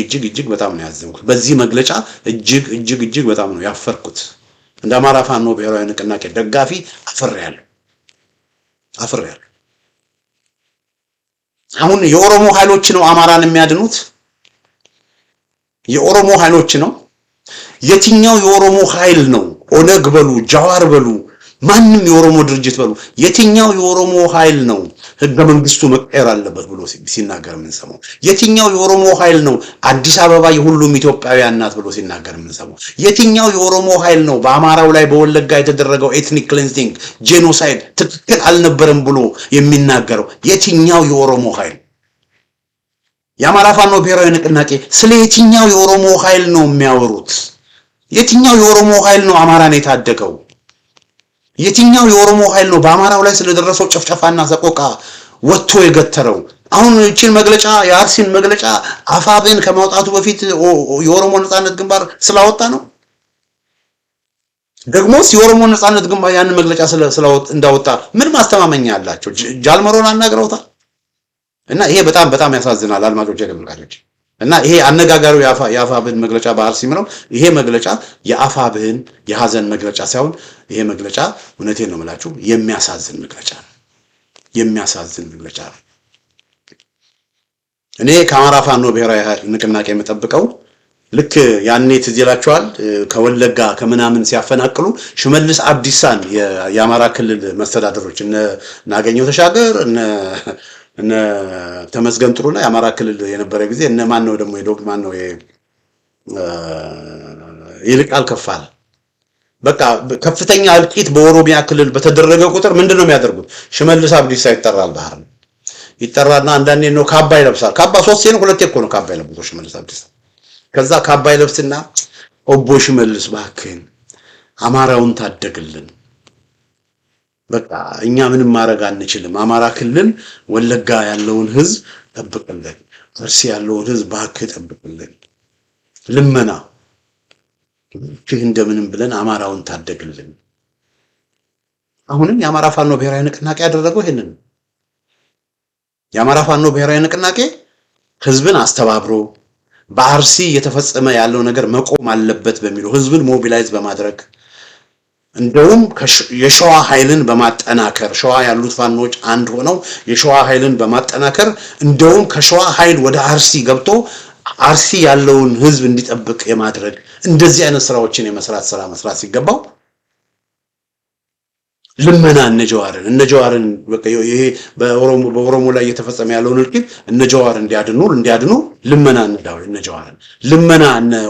በጣም ነው ያዘንኩት። በዚህ መግለጫ እጅግ በጣም ነው ያፈርኩት። እንደ አማራ ፋኖ ብሔራዊ ንቅናቄ ደጋፊ አፍሬያለሁ። አሁን የኦሮሞ ኃይሎች ነው አማራን የሚያድኑት? የኦሮሞ ኃይሎች ነው? የትኛው የኦሮሞ ኃይል ነው? ኦነግ በሉ፣ ጃዋር በሉ፣ ማንም የኦሮሞ ድርጅት በሉ፣ የትኛው የኦሮሞ ኃይል ነው ህገ መንግስቱ መቀየር አለበት ብሎ ሲናገር የምንሰማው? የትኛው የኦሮሞ ኃይል ነው አዲስ አበባ የሁሉም ኢትዮጵያውያን ናት ብሎ ሲናገር የምንሰማው? የትኛው የኦሮሞ ኃይል ነው በአማራው ላይ በወለጋ የተደረገው ኤትኒክ ክሊንዚንግ ጄኖሳይድ ትክክል አልነበረም ብሎ የሚናገረው? የትኛው የኦሮሞ ኃይል? የአማራ ፋኖ ብሔራዊ ንቅናቄ ስለ የትኛው የኦሮሞ ኃይል ነው የሚያወሩት? የትኛው የኦሮሞ ኃይል ነው አማራን የታደገው? የትኛው የኦሮሞ ኃይል ነው በአማራው ላይ ስለደረሰው ጭፍጨፋና ሰቆቃ ወጥቶ የገተረው? አሁን እቺን መግለጫ የአርሲን መግለጫ አፋብን ከማውጣቱ በፊት የኦሮሞ ነጻነት ግንባር ስላወጣ ነው? ደግሞስ የኦሮሞ ነጻነት ግንባር ያን መግለጫ እንዳወጣ ምን ማስተማመኛ አላቸው? ጃልመሮን አናግረውታል? እና ይሄ በጣም ያሳዝናል አድማጮች ተመልካቾች። እና ይሄ አነጋጋሪው የአፋብን መግለጫ በአርሲም ነው። ይሄ መግለጫ የአፋብን የሀዘን መግለጫ ሳይሆን ይሄ መግለጫ እውነቴን ነው የምላችሁ የሚያሳዝን መግለጫ ነው። እኔ ከአማራ ፋኖ ብሔራዊ ንቅናቄ የምጠብቀው ልክ ያኔ ትዝ ይላችኋል ከወለጋ ከምናምን ሲያፈናቅሉ ሽመልስ አብዲሳን የአማራ ክልል መስተዳድሮች እነ ናገኘው ተሻገር እነ ተመስገን ጥሩና የአማራ ክልል የነበረ ጊዜ እነ ማን ነው ደግሞ ማን ነው ይልቃል ከፋለ በቃ ከፍተኛ እልቂት በኦሮሚያ ክልል በተደረገ ቁጥር ምንድነው የሚያደርጉት? ሽመልስ አብዲሳ ይጠራል፣ ባህር ይጠራና አንዳንዴ ነው ካባ ይለብሳል። ካባ ሶስቴ ነው ሁለቴ እኮ ነው ካባ ይለብሳል ሽመልስ አብዲሳ። ከዛ ካባ ይለብስና ኦቦ ሽመልስ እባክህን አማራውን ታደግልን፣ በቃ እኛ ምንም ማድረግ አንችልም፣ አማራ ክልል ወለጋ ያለውን ህዝብ ጠብቅልን፣ አርሲ ያለውን ህዝብ እባክህ ጠብቅልን፣ ልመና ይህ እንደምንም ብለን አማራውን ታደግልን። አሁንም የአማራ ፋኖ ብሔራዊ ንቅናቄ ያደረገው ይሄንን። የአማራ ፋኖ ብሔራዊ ንቅናቄ ህዝብን አስተባብሮ በአርሲ እየተፈጸመ ያለው ነገር መቆም አለበት በሚለው ህዝብን ሞቢላይዝ በማድረግ እንደውም የሸዋ ኃይልን በማጠናከር ሸዋ ያሉት ፋኖች አንድ ሆነው የሸዋ ኃይልን በማጠናከር እንደውም ከሸዋ ኃይል ወደ አርሲ ገብቶ አርሲ ያለውን ህዝብ እንዲጠብቅ የማድረግ እንደዚህ አይነት ስራዎችን የመስራት ስራ መስራት ሲገባው ልመና እነጀዋርን በቃ ይሄ በኦሮሞ ላይ እየተፈጸመ ያለውን እልቂት እነጀዋር እንዲያድኑ ልመና እነጀዋርን ልመና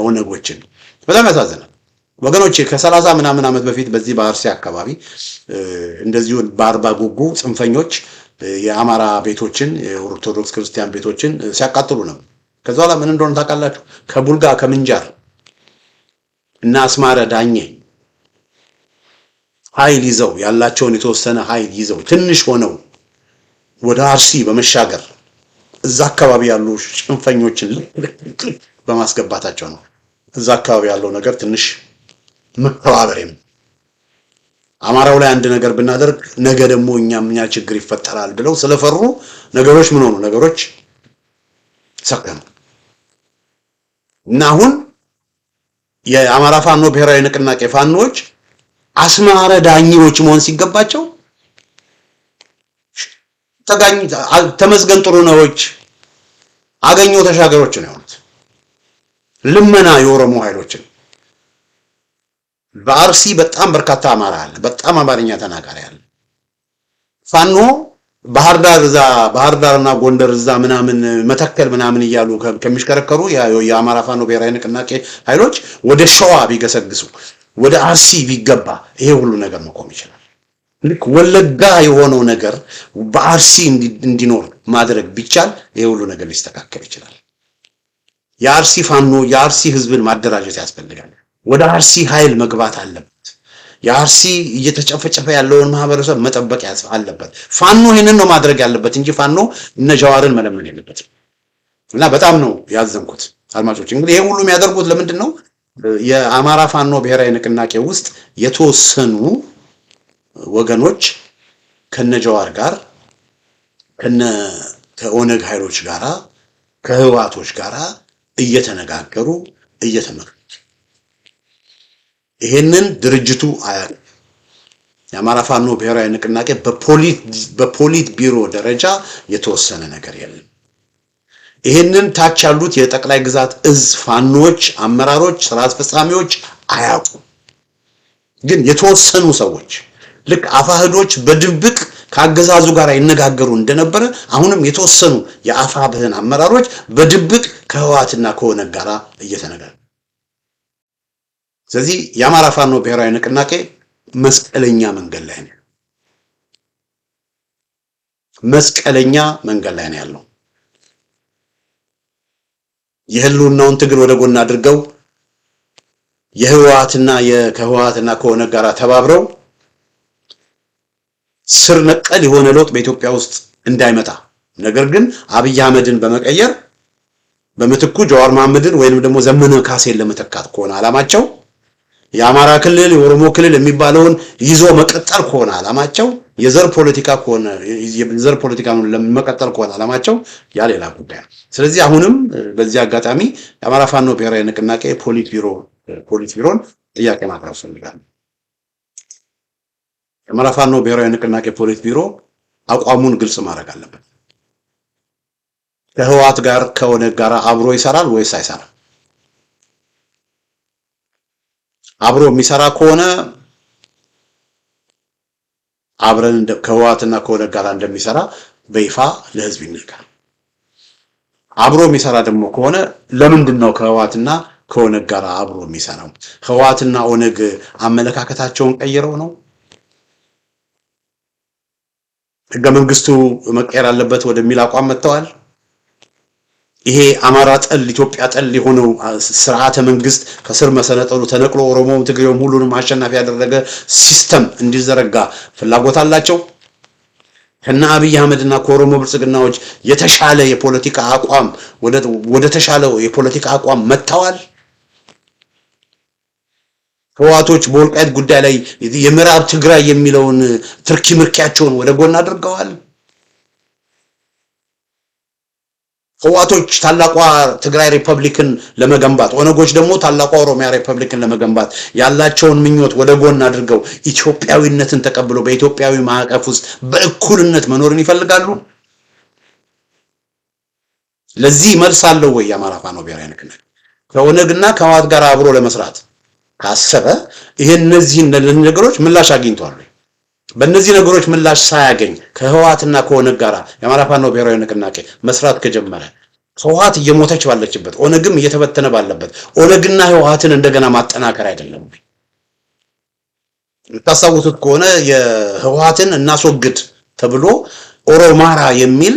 ኦነጎችን በጣም ያሳዝናል ወገኖቼ። ከ30 ምናምን ዓመት በፊት በዚህ በአርሲ አካባቢ እንደዚሁ በአርባ ጉጉ ጽንፈኞች የአማራ ቤቶችን የኦርቶዶክስ ክርስቲያን ቤቶችን ሲያቃጥሉ ነው። ከዛ በኋላ ምን እንደሆነ ታውቃላችሁ? ከቡልጋ ከምንጃር እና አስማረ ዳኜ ኃይል ይዘው ያላቸውን የተወሰነ ኃይል ይዘው ትንሽ ሆነው ወደ አርሲ በመሻገር እዛ አካባቢ ያሉ ጽንፈኞችን በማስገባታቸው ነው። እዛ አካባቢ ያለው ነገር ትንሽ መተባበርም አማራው ላይ አንድ ነገር ብናደርግ ነገ ደግሞ እኛ ችግር ይፈጠራል ብለው ስለፈሩ ነገሮች ምን ሆኑ? ነገሮች ሰከኑ እና አሁን የአማራ ፋኖ ብሔራዊ ንቅናቄ ፋኖች አስማረ ዳኞች መሆን ሲገባቸው ተመስገን ጥሩነዎች አገኘው ተሻገሮች ነው የሆኑት። ልመና የኦሮሞ ኃይሎችን በአርሲ በጣም በርካታ አማራ አለ፣ በጣም አማርኛ ተናጋሪ አለ። ፋኖ ባህር ዳርና ጎንደር እዛ ምናምን መተከል ምናምን እያሉ ከሚሽከረከሩ የአማራ ፋኖ ብሔራዊ ንቅናቄ ኃይሎች ወደ ሸዋ ቢገሰግሱ ወደ አርሲ ቢገባ ይሄ ሁሉ ነገር መቆም ይችላል። ልክ ወለጋ የሆነው ነገር በአርሲ እንዲኖር ማድረግ ቢቻል ይሄ ሁሉ ነገር ሊስተካከል ይችላል። የአርሲ ፋኖ የአርሲ ህዝብን ማደራጀት ያስፈልጋል። ወደ አርሲ ኃይል መግባት አለበት። የአርሲ እየተጨፈጨፈ ያለውን ማህበረሰብ መጠበቅ አለበት። ፋኖ ይሄንን ነው ማድረግ ያለበት እንጂ ፋኖ እነ ጀዋርን መለመን የለበትም። እና በጣም ነው ያዘንኩት አድማጮች። እንግዲህ ይሄ ሁሉ የሚያደርጉት ለምንድን ነው? የአማራ ፋኖ ብሔራዊ ንቅናቄ ውስጥ የተወሰኑ ወገኖች ከነጀዋር ጋር ከኦነግ ኃይሎች ጋራ ከህዋቶች ጋራ እየተነጋገሩ እየተመከሩ ይሄንን ድርጅቱ አያውቅም። የአማራ ፋኖ ብሔራዊ ንቅናቄ በፖሊት ቢሮ ደረጃ የተወሰነ ነገር የለም። ይሄንን ታች ያሉት የጠቅላይ ግዛት እዝ ፋኖች አመራሮች ስራ አስፈጻሚዎች አያውቁም። ግን የተወሰኑ ሰዎች ልክ አፋህዶች በድብቅ ከአገዛዙ ጋር ይነጋገሩ እንደነበረ አሁንም የተወሰኑ የአፋብህን አመራሮች በድብቅ ከህዋትና ከኦነግ ጋር እየተነጋገሩ ስለዚህ የአማራ ፋኖ ብሔራዊ ንቅናቄ መስቀለኛ መንገድ ላይ ነው። መስቀለኛ መንገድ ላይ ነው ያለው። የህልውናውን ትግል ወደ ጎን አድርገው ከህዋትና ከኦነግ ጋር ተባብረው ስር ነቀል የሆነ ለውጥ በኢትዮጵያ ውስጥ እንዳይመጣ ነገር ግን አብይ አህመድን በመቀየር በመትኩ ጀዋር መሐመድን ወይንም ደግሞ ዘመነ ካሴን ለመተካት ከሆነ አላማቸው የአማራ ክልል የኦሮሞ ክልል የሚባለውን ይዞ መቀጠል ከሆነ አላማቸው የዘር ፖለቲካውን ለመቀጠል ከሆነ አላማቸው ያ ሌላ ጉዳይ ነው። ስለዚህ አሁንም በዚህ አጋጣሚ የአማራ ፋኖ ብሔራዊ ንቅናቄ ፖሊት ቢሮን ጥያቄ ማቅረብ ፈልጋለሁ። የአማራ ፋኖ ብሔራዊ ንቅናቄ ፖሊት ቢሮ አቋሙን ግልጽ ማድረግ አለበት። ከህዋት ጋር ከኦነግ ጋር አብሮ ይሰራል ወይስ አይሰራም? አብሮ የሚሰራ ከሆነ አብረን ከህዋትና ከኦነግ ጋር እንደሚሰራ በይፋ ለህዝብ ይነገራል። አብሮ የሚሰራ ደግሞ ከሆነ ለምንድን ነው ከህዋትና ከኦነግ ጋር አብሮ የሚሰራው? ህዋትና ኦነግ አመለካከታቸውን ቀይረው ነው? ህገ መንግስቱ መቀየር አለበት ወደሚል አቋም መጥተዋል? ይሄ አማራ ጠል ኢትዮጵያ ጠል የሆነው ስርዓተ መንግስት ከስር መሰረቱ ተነቅሎ ኦሮሞም ትግሬውም ሁሉንም አሸናፊ ያደረገ ሲስተም እንዲዘረጋ ፍላጎት አላቸው? ከነ አብይ አህመድና ከኦሮሞ ብልጽግናዎች የተሻለ የፖለቲካ አቋም ወደ ተሻለው የፖለቲካ አቋም መጥተዋል? ህዋቶች በወልቃይት ጉዳይ ላይ የምዕራብ ትግራይ የሚለውን ትርኪ ምርኪያቸውን ወደ ጎን አድርገዋል? ህዋቶች ታላቋ ትግራይ ሪፐብሊክን ለመገንባት ኦነጎች ደግሞ ታላቋ ኦሮሚያ ሪፐብሊክን ለመገንባት ያላቸውን ምኞት ወደ ጎን አድርገው ኢትዮጵያዊነትን ተቀብለው በኢትዮጵያዊ ማዕቀፍ ውስጥ በእኩልነት መኖርን ይፈልጋሉ። ለዚህ መልስ አለው ወይ የአማራ ፋኖ ብሔራዊ ንቅናቄ? ከኦነግና ከህዋት ጋር አብሮ ለመስራት ካሰበ ይሄ እነዚህን ነገሮች ምላሽ አግኝቷል። በእነዚህ ነገሮች ምላሽ ሳያገኝ ከህዋትና ከኦነግ ጋር የአማራ ፋኖ ብሔራዊ ንቅናቄ መስራት ከጀመረ ህዋት እየሞተች ባለችበት ኦነግም እየተበተነ ባለበት ኦነግና ህዋትን እንደገና ማጠናከር አይደለም። ታሳውቱት ከሆነ የህዋትን እናስወግድ ተብሎ ኦሮማራ የሚል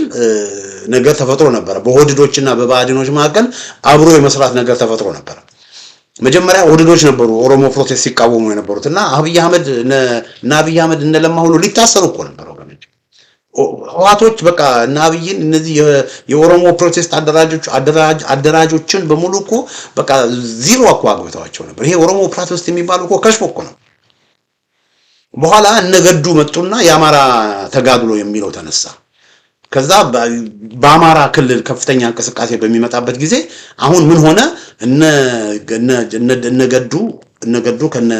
ነገር ተፈጥሮ ነበር። በሆድዶችና በባዕዲኖች መካከል አብሮ የመስራት ነገር ተፈጥሮ ነበር። መጀመሪያ ኦህዴዶች ነበሩ ኦሮሞ ፕሮቴስት ሲቃወሙ የነበሩትና አብይ አህመድ እና አብይ አህመድ እንደለማ ሁሉ ሊታሰሩ እኮ ነበር ወገኖች። ህዋቶች በቃ እና አብይን እነዚህ የኦሮሞ ፕሮቴስት አደራጆችን በሙሉ እኮ በቃ ዚሮ እኮ አግብተዋቸው ነበር። ይሄ ኦሮሞ ፕሮቴስት የሚባሉ እኮ ከሽፎ እኮ ነው። በኋላ እነገዱ መጡና የአማራ ተጋድሎ የሚለው ተነሳ። ከዛ በአማራ ክልል ከፍተኛ እንቅስቃሴ በሚመጣበት ጊዜ አሁን ምን ሆነ? እነገዱ ከነ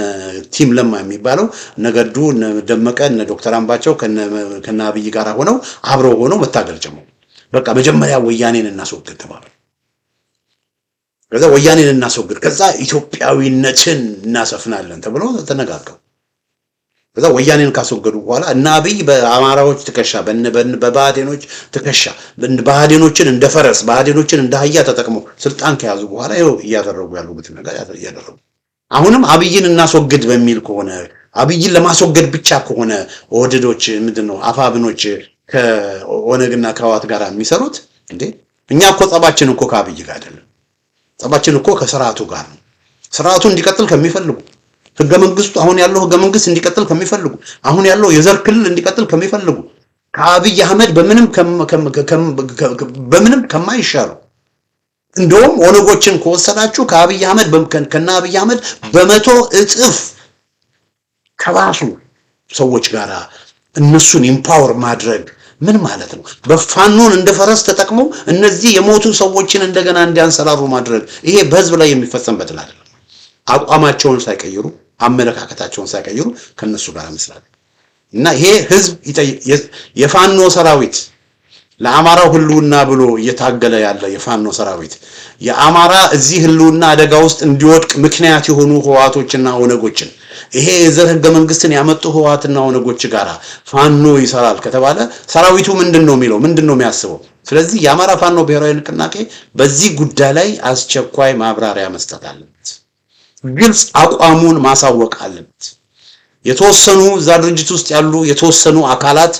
ቲም ለማ የሚባለው እነገዱ ደመቀ እነ ዶክተር አምባቸው ከነ አብይ ጋር ሆነው አብረው ሆነው መታገል ጀመሩ። በቃ መጀመሪያ ወያኔን እናስወግድ ተባለ። ከዛ ወያኔን እናስወግድ፣ ከዛ ኢትዮጵያዊነትን እናሰፍናለን ተብሎ ተነጋገሩ። ከዛ ወያኔን ካስወገዱ በኋላ እና አብይ በአማራዎች ትከሻ በባዕዴኖች ትከሻ ባዕዴኖችን እንደ ፈረስ ባዕዴኖችን እንደ አህያ ተጠቅመው ስልጣን ከያዙ በኋላ ይኸው እያደረጉ ያሉት ነገር እያደረጉ አሁንም አብይን እናስወግድ በሚል ከሆነ አብይን ለማስወገድ ብቻ ከሆነ ኦህዴዶች ምንድነው አፋብኖች ከኦነግና ከህዋት ጋር የሚሰሩት እንዴ? እኛ እኮ ጸባችን እኮ ከአብይ ጋር አይደለም። ጸባችን እኮ ከስርዓቱ ጋር ነው። ስርዓቱ እንዲቀጥል ከሚፈልጉ ህገ መንግስቱ አሁን ያለው ህገ መንግስት እንዲቀጥል ከሚፈልጉ አሁን ያለው የዘር ክልል እንዲቀጥል ከሚፈልጉ ከአብይ አህመድ በምንም ከማይሻሉ እንደውም ኦነጎችን ከወሰዳችሁ ከአብይ አህመድ ከና አብይ አህመድ በመቶ እጥፍ ከባሱ ሰዎች ጋር እነሱን ኢምፓወር ማድረግ ምን ማለት ነው? በፋኖን እንደ ፈረስ ተጠቅመው እነዚህ የሞቱ ሰዎችን እንደገና እንዲያንሰራሩ ማድረግ ይሄ በህዝብ ላይ የሚፈጸም በደል አይደለም። አቋማቸውን ሳይቀይሩ አመለካከታቸውን ሳይቀይሩ ከነሱ ጋር መስራት እና ይሄ ህዝብ የፋኖ ሰራዊት ለአማራው ህልውና ብሎ እየታገለ ያለ የፋኖ ሰራዊት የአማራ እዚህ ህልውና አደጋ ውስጥ እንዲወድቅ ምክንያት የሆኑ ህዋቶችና ኦነጎችን ይሄ የዘር ህገ መንግስትን ያመጡ ህዋትና ኦነጎች ጋራ ፋኖ ይሰራል ከተባለ ሰራዊቱ ምንድነው የሚለው ምንድነው የሚያስበው? ስለዚህ የአማራ ፋኖ ብሔራዊ ንቅናቄ በዚህ ጉዳይ ላይ አስቸኳይ ማብራሪያ መስጠት አለበት። ግልጽ አቋሙን ማሳወቅ አለበት። የተወሰኑ እዛ ድርጅት ውስጥ ያሉ የተወሰኑ አካላት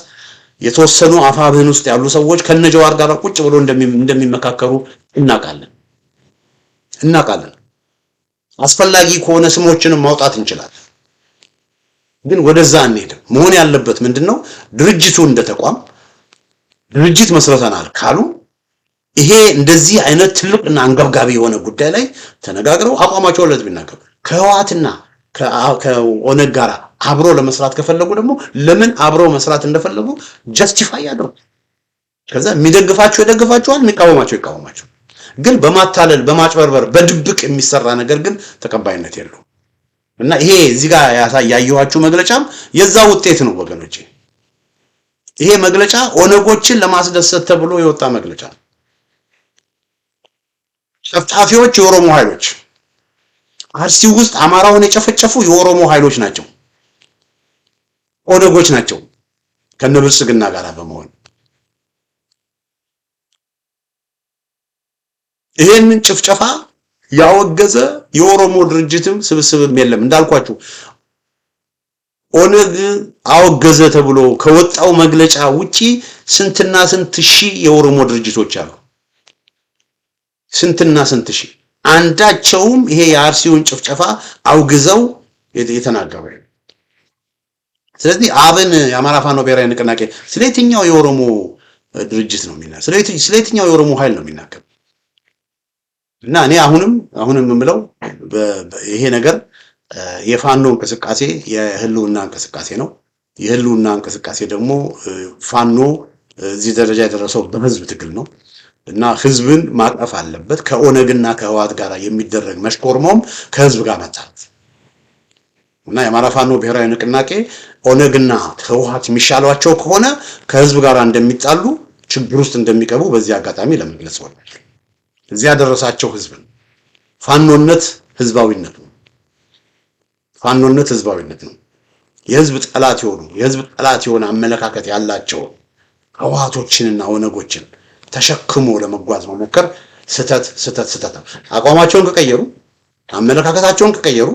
የተወሰኑ አፋብህን ውስጥ ያሉ ሰዎች ከነጀዋር ጋር ቁጭ ብሎ እንደሚመካከሩ እናውቃለን። አስፈላጊ ከሆነ ስሞችንም ማውጣት እንችላለን። ግን ወደዛ አንሄድም። መሆን ያለበት ምንድነው? ድርጅቱ እንደተቋም ድርጅት መስርተናል ካሉ ይሄ እንደዚህ አይነት ትልቅና አንገብጋቢ የሆነ ጉዳይ ላይ ተነጋግረው አቋማቸውን ለህዝብ ይናገሩ። ከህዋትና ከኦነግ ጋር አብሮ ለመስራት ከፈለጉ ደግሞ ለምን አብሮ መስራት እንደፈለጉ ጀስቲፋይ ያድርጉ። ከዛ የሚደግፋቸው ይደግፋቸዋል፣ የሚቃወማቸው ይቃወማቸው። ግን በማታለል በማጭበርበር በድብቅ የሚሰራ ነገር ግን ተቀባይነት የለውም እና ይሄ እዚህ ጋር ያያዩዋችሁ መግለጫም የዛ ውጤት ነው ወገኖቼ። ይሄ መግለጫ ኦነጎችን ለማስደሰት ተብሎ የወጣ መግለጫ ነው። ጨፍጫፊዎች የኦሮሞ ኃይሎች አርሲ ውስጥ አማራውን የጨፈጨፉ የኦሮሞ ኃይሎች ናቸው፣ ኦነጎች ናቸው ከነብልጽግና ጋር በመሆን ይሄንን ጭፍጨፋ ያወገዘ የኦሮሞ ድርጅትም ስብስብም የለም። እንዳልኳችሁ ኦነግ አወገዘ ተብሎ ከወጣው መግለጫ ውጪ ስንትና ስንት ሺህ የኦሮሞ ድርጅቶች አሉ። ስንትና ስንት ሺህ አንዳቸውም ይሄ የአርሲውን ጭፍጨፋ አውግዘው የተናገሩ። ስለዚህ አብን የአማራ ፋኖ ብሔራዊ ንቅናቄ ስለየትኛው የኦሮሞ ድርጅት ነው የሚናገር? ስለየትኛው የኦሮሞ ኃይል ነው የሚናገር? እና እኔ አሁንም የምለው ይሄ ነገር የፋኖ እንቅስቃሴ የህልውና እንቅስቃሴ ነው። የህልውና እንቅስቃሴ ደግሞ ፋኖ እዚህ ደረጃ የደረሰው በህዝብ ትግል ነው። እና ህዝብን ማቀፍ አለበት። ከኦነግና ከህወሓት ጋር የሚደረግ መሽኮርሞም ከህዝብ ጋር መጣት እና የአማራ ፋኖ ብሔራዊ ንቅናቄ ኦነግና ህወሓት የሚሻሏቸው ከሆነ ከህዝብ ጋር እንደሚጣሉ ችግር ውስጥ እንደሚቀቡ በዚህ አጋጣሚ ለመግለጽ ወዳለሁ። እዚያ ያደረሳቸው ህዝብን ፋኖነት ህዝባዊነት ነው። ፋኖነት ህዝባዊነት ነው። የህዝብ ጠላት የሆነ አመለካከት ያላቸው ህወሓቶችንና ኦነጎችን ተሸክሞ ለመጓዝ መሞከር ስተት አቋማቸውን ከቀየሩ አመለካከታቸውን ከቀየሩ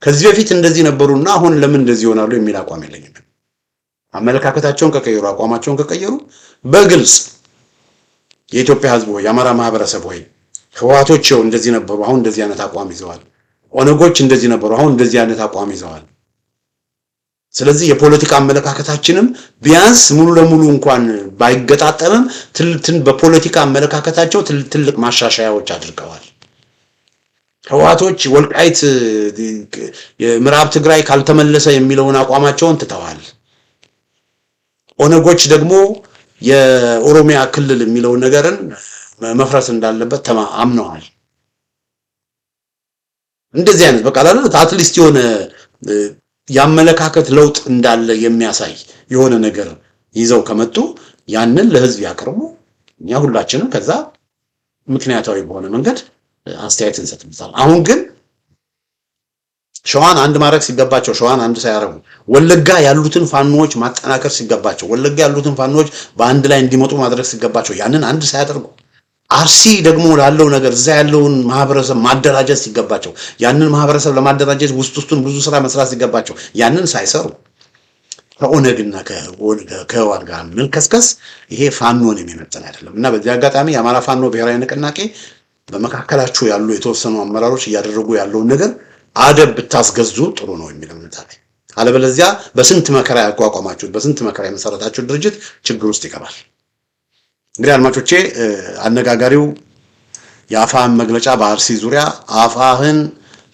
ከዚህ በፊት እንደዚህ ነበሩና አሁን ለምን እንደዚህ ይሆናሉ የሚል አቋም የለኝም። አመለካከታቸውን ከቀየሩ አቋማቸውን ከቀየሩ በግልጽ የኢትዮጵያ ህዝብ ሆይ የአማራ ማህበረሰብ ሆይ ህወሓቶች እንደዚህ ነበሩ አሁን እንደዚህ አይነት አቋም ይዘዋል፣ ኦነጎች እንደዚህ ነበሩ አሁን እንደዚህ አይነት አቋም ይዘዋል። ስለዚህ የፖለቲካ አመለካከታችንም ቢያንስ ሙሉ ለሙሉ እንኳን ባይገጣጠምም በፖለቲካ አመለካከታቸው ትልቅ ማሻሻያዎች አድርገዋል። ህወሓቶች ወልቃይት የምዕራብ ትግራይ ካልተመለሰ የሚለውን አቋማቸውን ትተዋል። ኦነጎች ደግሞ የኦሮሚያ ክልል የሚለውን ነገርን መፍረስ እንዳለበት አምነዋል። እንደዚህ አይነት በቃ አትሊስት የሆነ ያመለካከት ለውጥ እንዳለ የሚያሳይ የሆነ ነገር ይዘው ከመጡ ያንን ለህዝብ ያቀርቡ። እኛ ሁላችንም ከዛ ምክንያታዊ በሆነ መንገድ አስተያየት እንሰጥበታለን። አሁን ግን ሸዋን አንድ ማድረግ ሲገባቸው ሸዋን አንድ ሳያረጉ ወለጋ ያሉትን ፋኖዎች ማጠናከር ሲገባቸው ወለጋ ያሉትን ፋኖዎች በአንድ ላይ እንዲመጡ ማድረግ ሲገባቸው ያንን አንድ ሳያደርጉ አርሲ ደግሞ ላለው ነገር እዛ ያለውን ማህበረሰብ ማደራጀት ሲገባቸው ያንን ማህበረሰብ ለማደራጀት ውስጡን ብዙ ስራ መስራት ሲገባቸው ያንን ሳይሰሩ ከኦነግና ከህወሓት ጋር መልከስከስ ይሄ ፋኖን የሚመጥን አይደለም እና በዚህ አጋጣሚ የአማራ ፋኖ ብሔራዊ ንቅናቄ በመካከላችሁ ያሉ የተወሰኑ አመራሮች እያደረጉ ያለውን ነገር አደብ ብታስገዙ ጥሩ ነው የሚል እምነት አለኝ። አለበለዚያ በስንት መከራ ያቋቋማችሁት በስንት መከራ የመሰረታችሁት ድርጅት ችግር ውስጥ ይገባል። እንግዲህ አድማጮቼ አነጋጋሪው የአፋብን መግለጫ በአርሲ ዙሪያ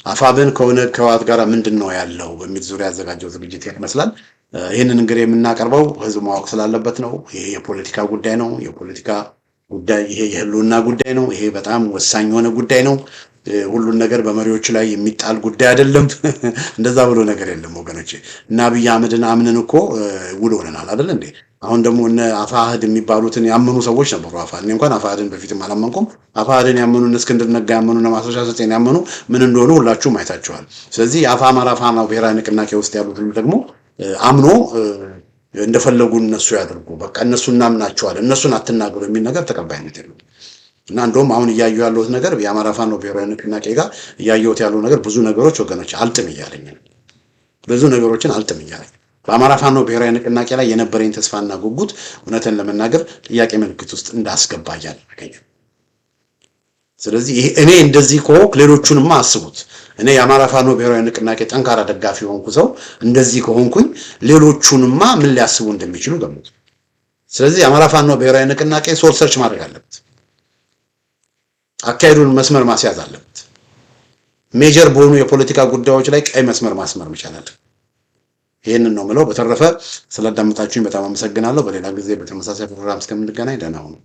አፋብን ከኦነግ ከህወሓት ጋር ምንድነው ያለው በሚል ዙሪያ ያዘጋጀው ዝግጅት ይመስላል። ይህንን እንግዲህ የምናቀርበው ህዝብ ማወቅ ስላለበት ነው። ይሄ የፖለቲካ ጉዳይ ነው። የፖለቲካ ጉዳይ ይሄ የህልውና ጉዳይ ነው። ይሄ በጣም ወሳኝ የሆነ ጉዳይ ነው። ሁሉን ነገር በመሪዎች ላይ የሚጣል ጉዳይ አይደለም። እንደዛ ብሎ ነገር የለም ወገኖቼ። እና አብይ አህመድን አምነን እኮ ውል ሆነናል አይደል እንዴ? አሁን ደግሞ እነ አፋሕድ የሚባሉትን ያመኑ ሰዎች ነበሩ። እኔ እንኳን አፋሕድን በፊትም አላመንኩም። አፋሕድን ያመኑ እነ እስክንድር ነጋ ያመኑ እነ ማስረሻ ሰጤን ያመኑ ምን እንደሆኑ ሁላችሁም አይታችኋል። ስለዚህ የአማራ ፋኖ ብሔራዊ ንቅናቄ ውስጥ ያሉትን ደግሞ አምኖ እንደፈለጉ እነሱ ያደርጉ፣ በቃ እነሱ እናምናቸዋለን፣ እነሱን አትናገሩ የሚል ነገር ተቀባይነት የለውም። እና እንደውም አሁን እያየሁ ያለሁት ነገር የአማራ ፋኖ ብሔራዊ ንቅናቄ ጋር እያየሁት ያለው ነገር ብዙ ነገሮች ወገኖች አልጥም እያለኝ ነው። ብዙ ነገሮችን አልጥም እያለኝ በአማራ ፋኖ ብሔራዊ ንቅናቄ ላይ የነበረኝ ተስፋና ጉጉት እውነትን ለመናገር ጥያቄ ምልክት ውስጥ እንዳስገባ እያደረገኝ። ስለዚህ እኔ እንደዚህ ከሆንኩ ሌሎቹንማ አስቡት። እኔ የአማራ ፋኖ ብሔራዊ ንቅናቄ ጠንካራ ደጋፊ ሆንኩ ሰው እንደዚህ ከሆንኩኝ ሌሎቹንማ ምን ሊያስቡ እንደሚችሉ ገምቱ። ስለዚህ የአማራ ፋኖ ብሔራዊ ንቅናቄ ሶል ሰርች ማድረግ አለበት። አካሄዱን መስመር ማስያዝ አለበት። ሜጀር በሆኑ የፖለቲካ ጉዳዮች ላይ ቀይ መስመር ማስመር መቻል አለበት። ይሄንን ነው የምለው። በተረፈ ስላዳመጣችሁኝ በጣም አመሰግናለሁ። በሌላ ጊዜ በተመሳሳይ ፕሮግራም እስከምንገናኝ ደህና ሁኑ።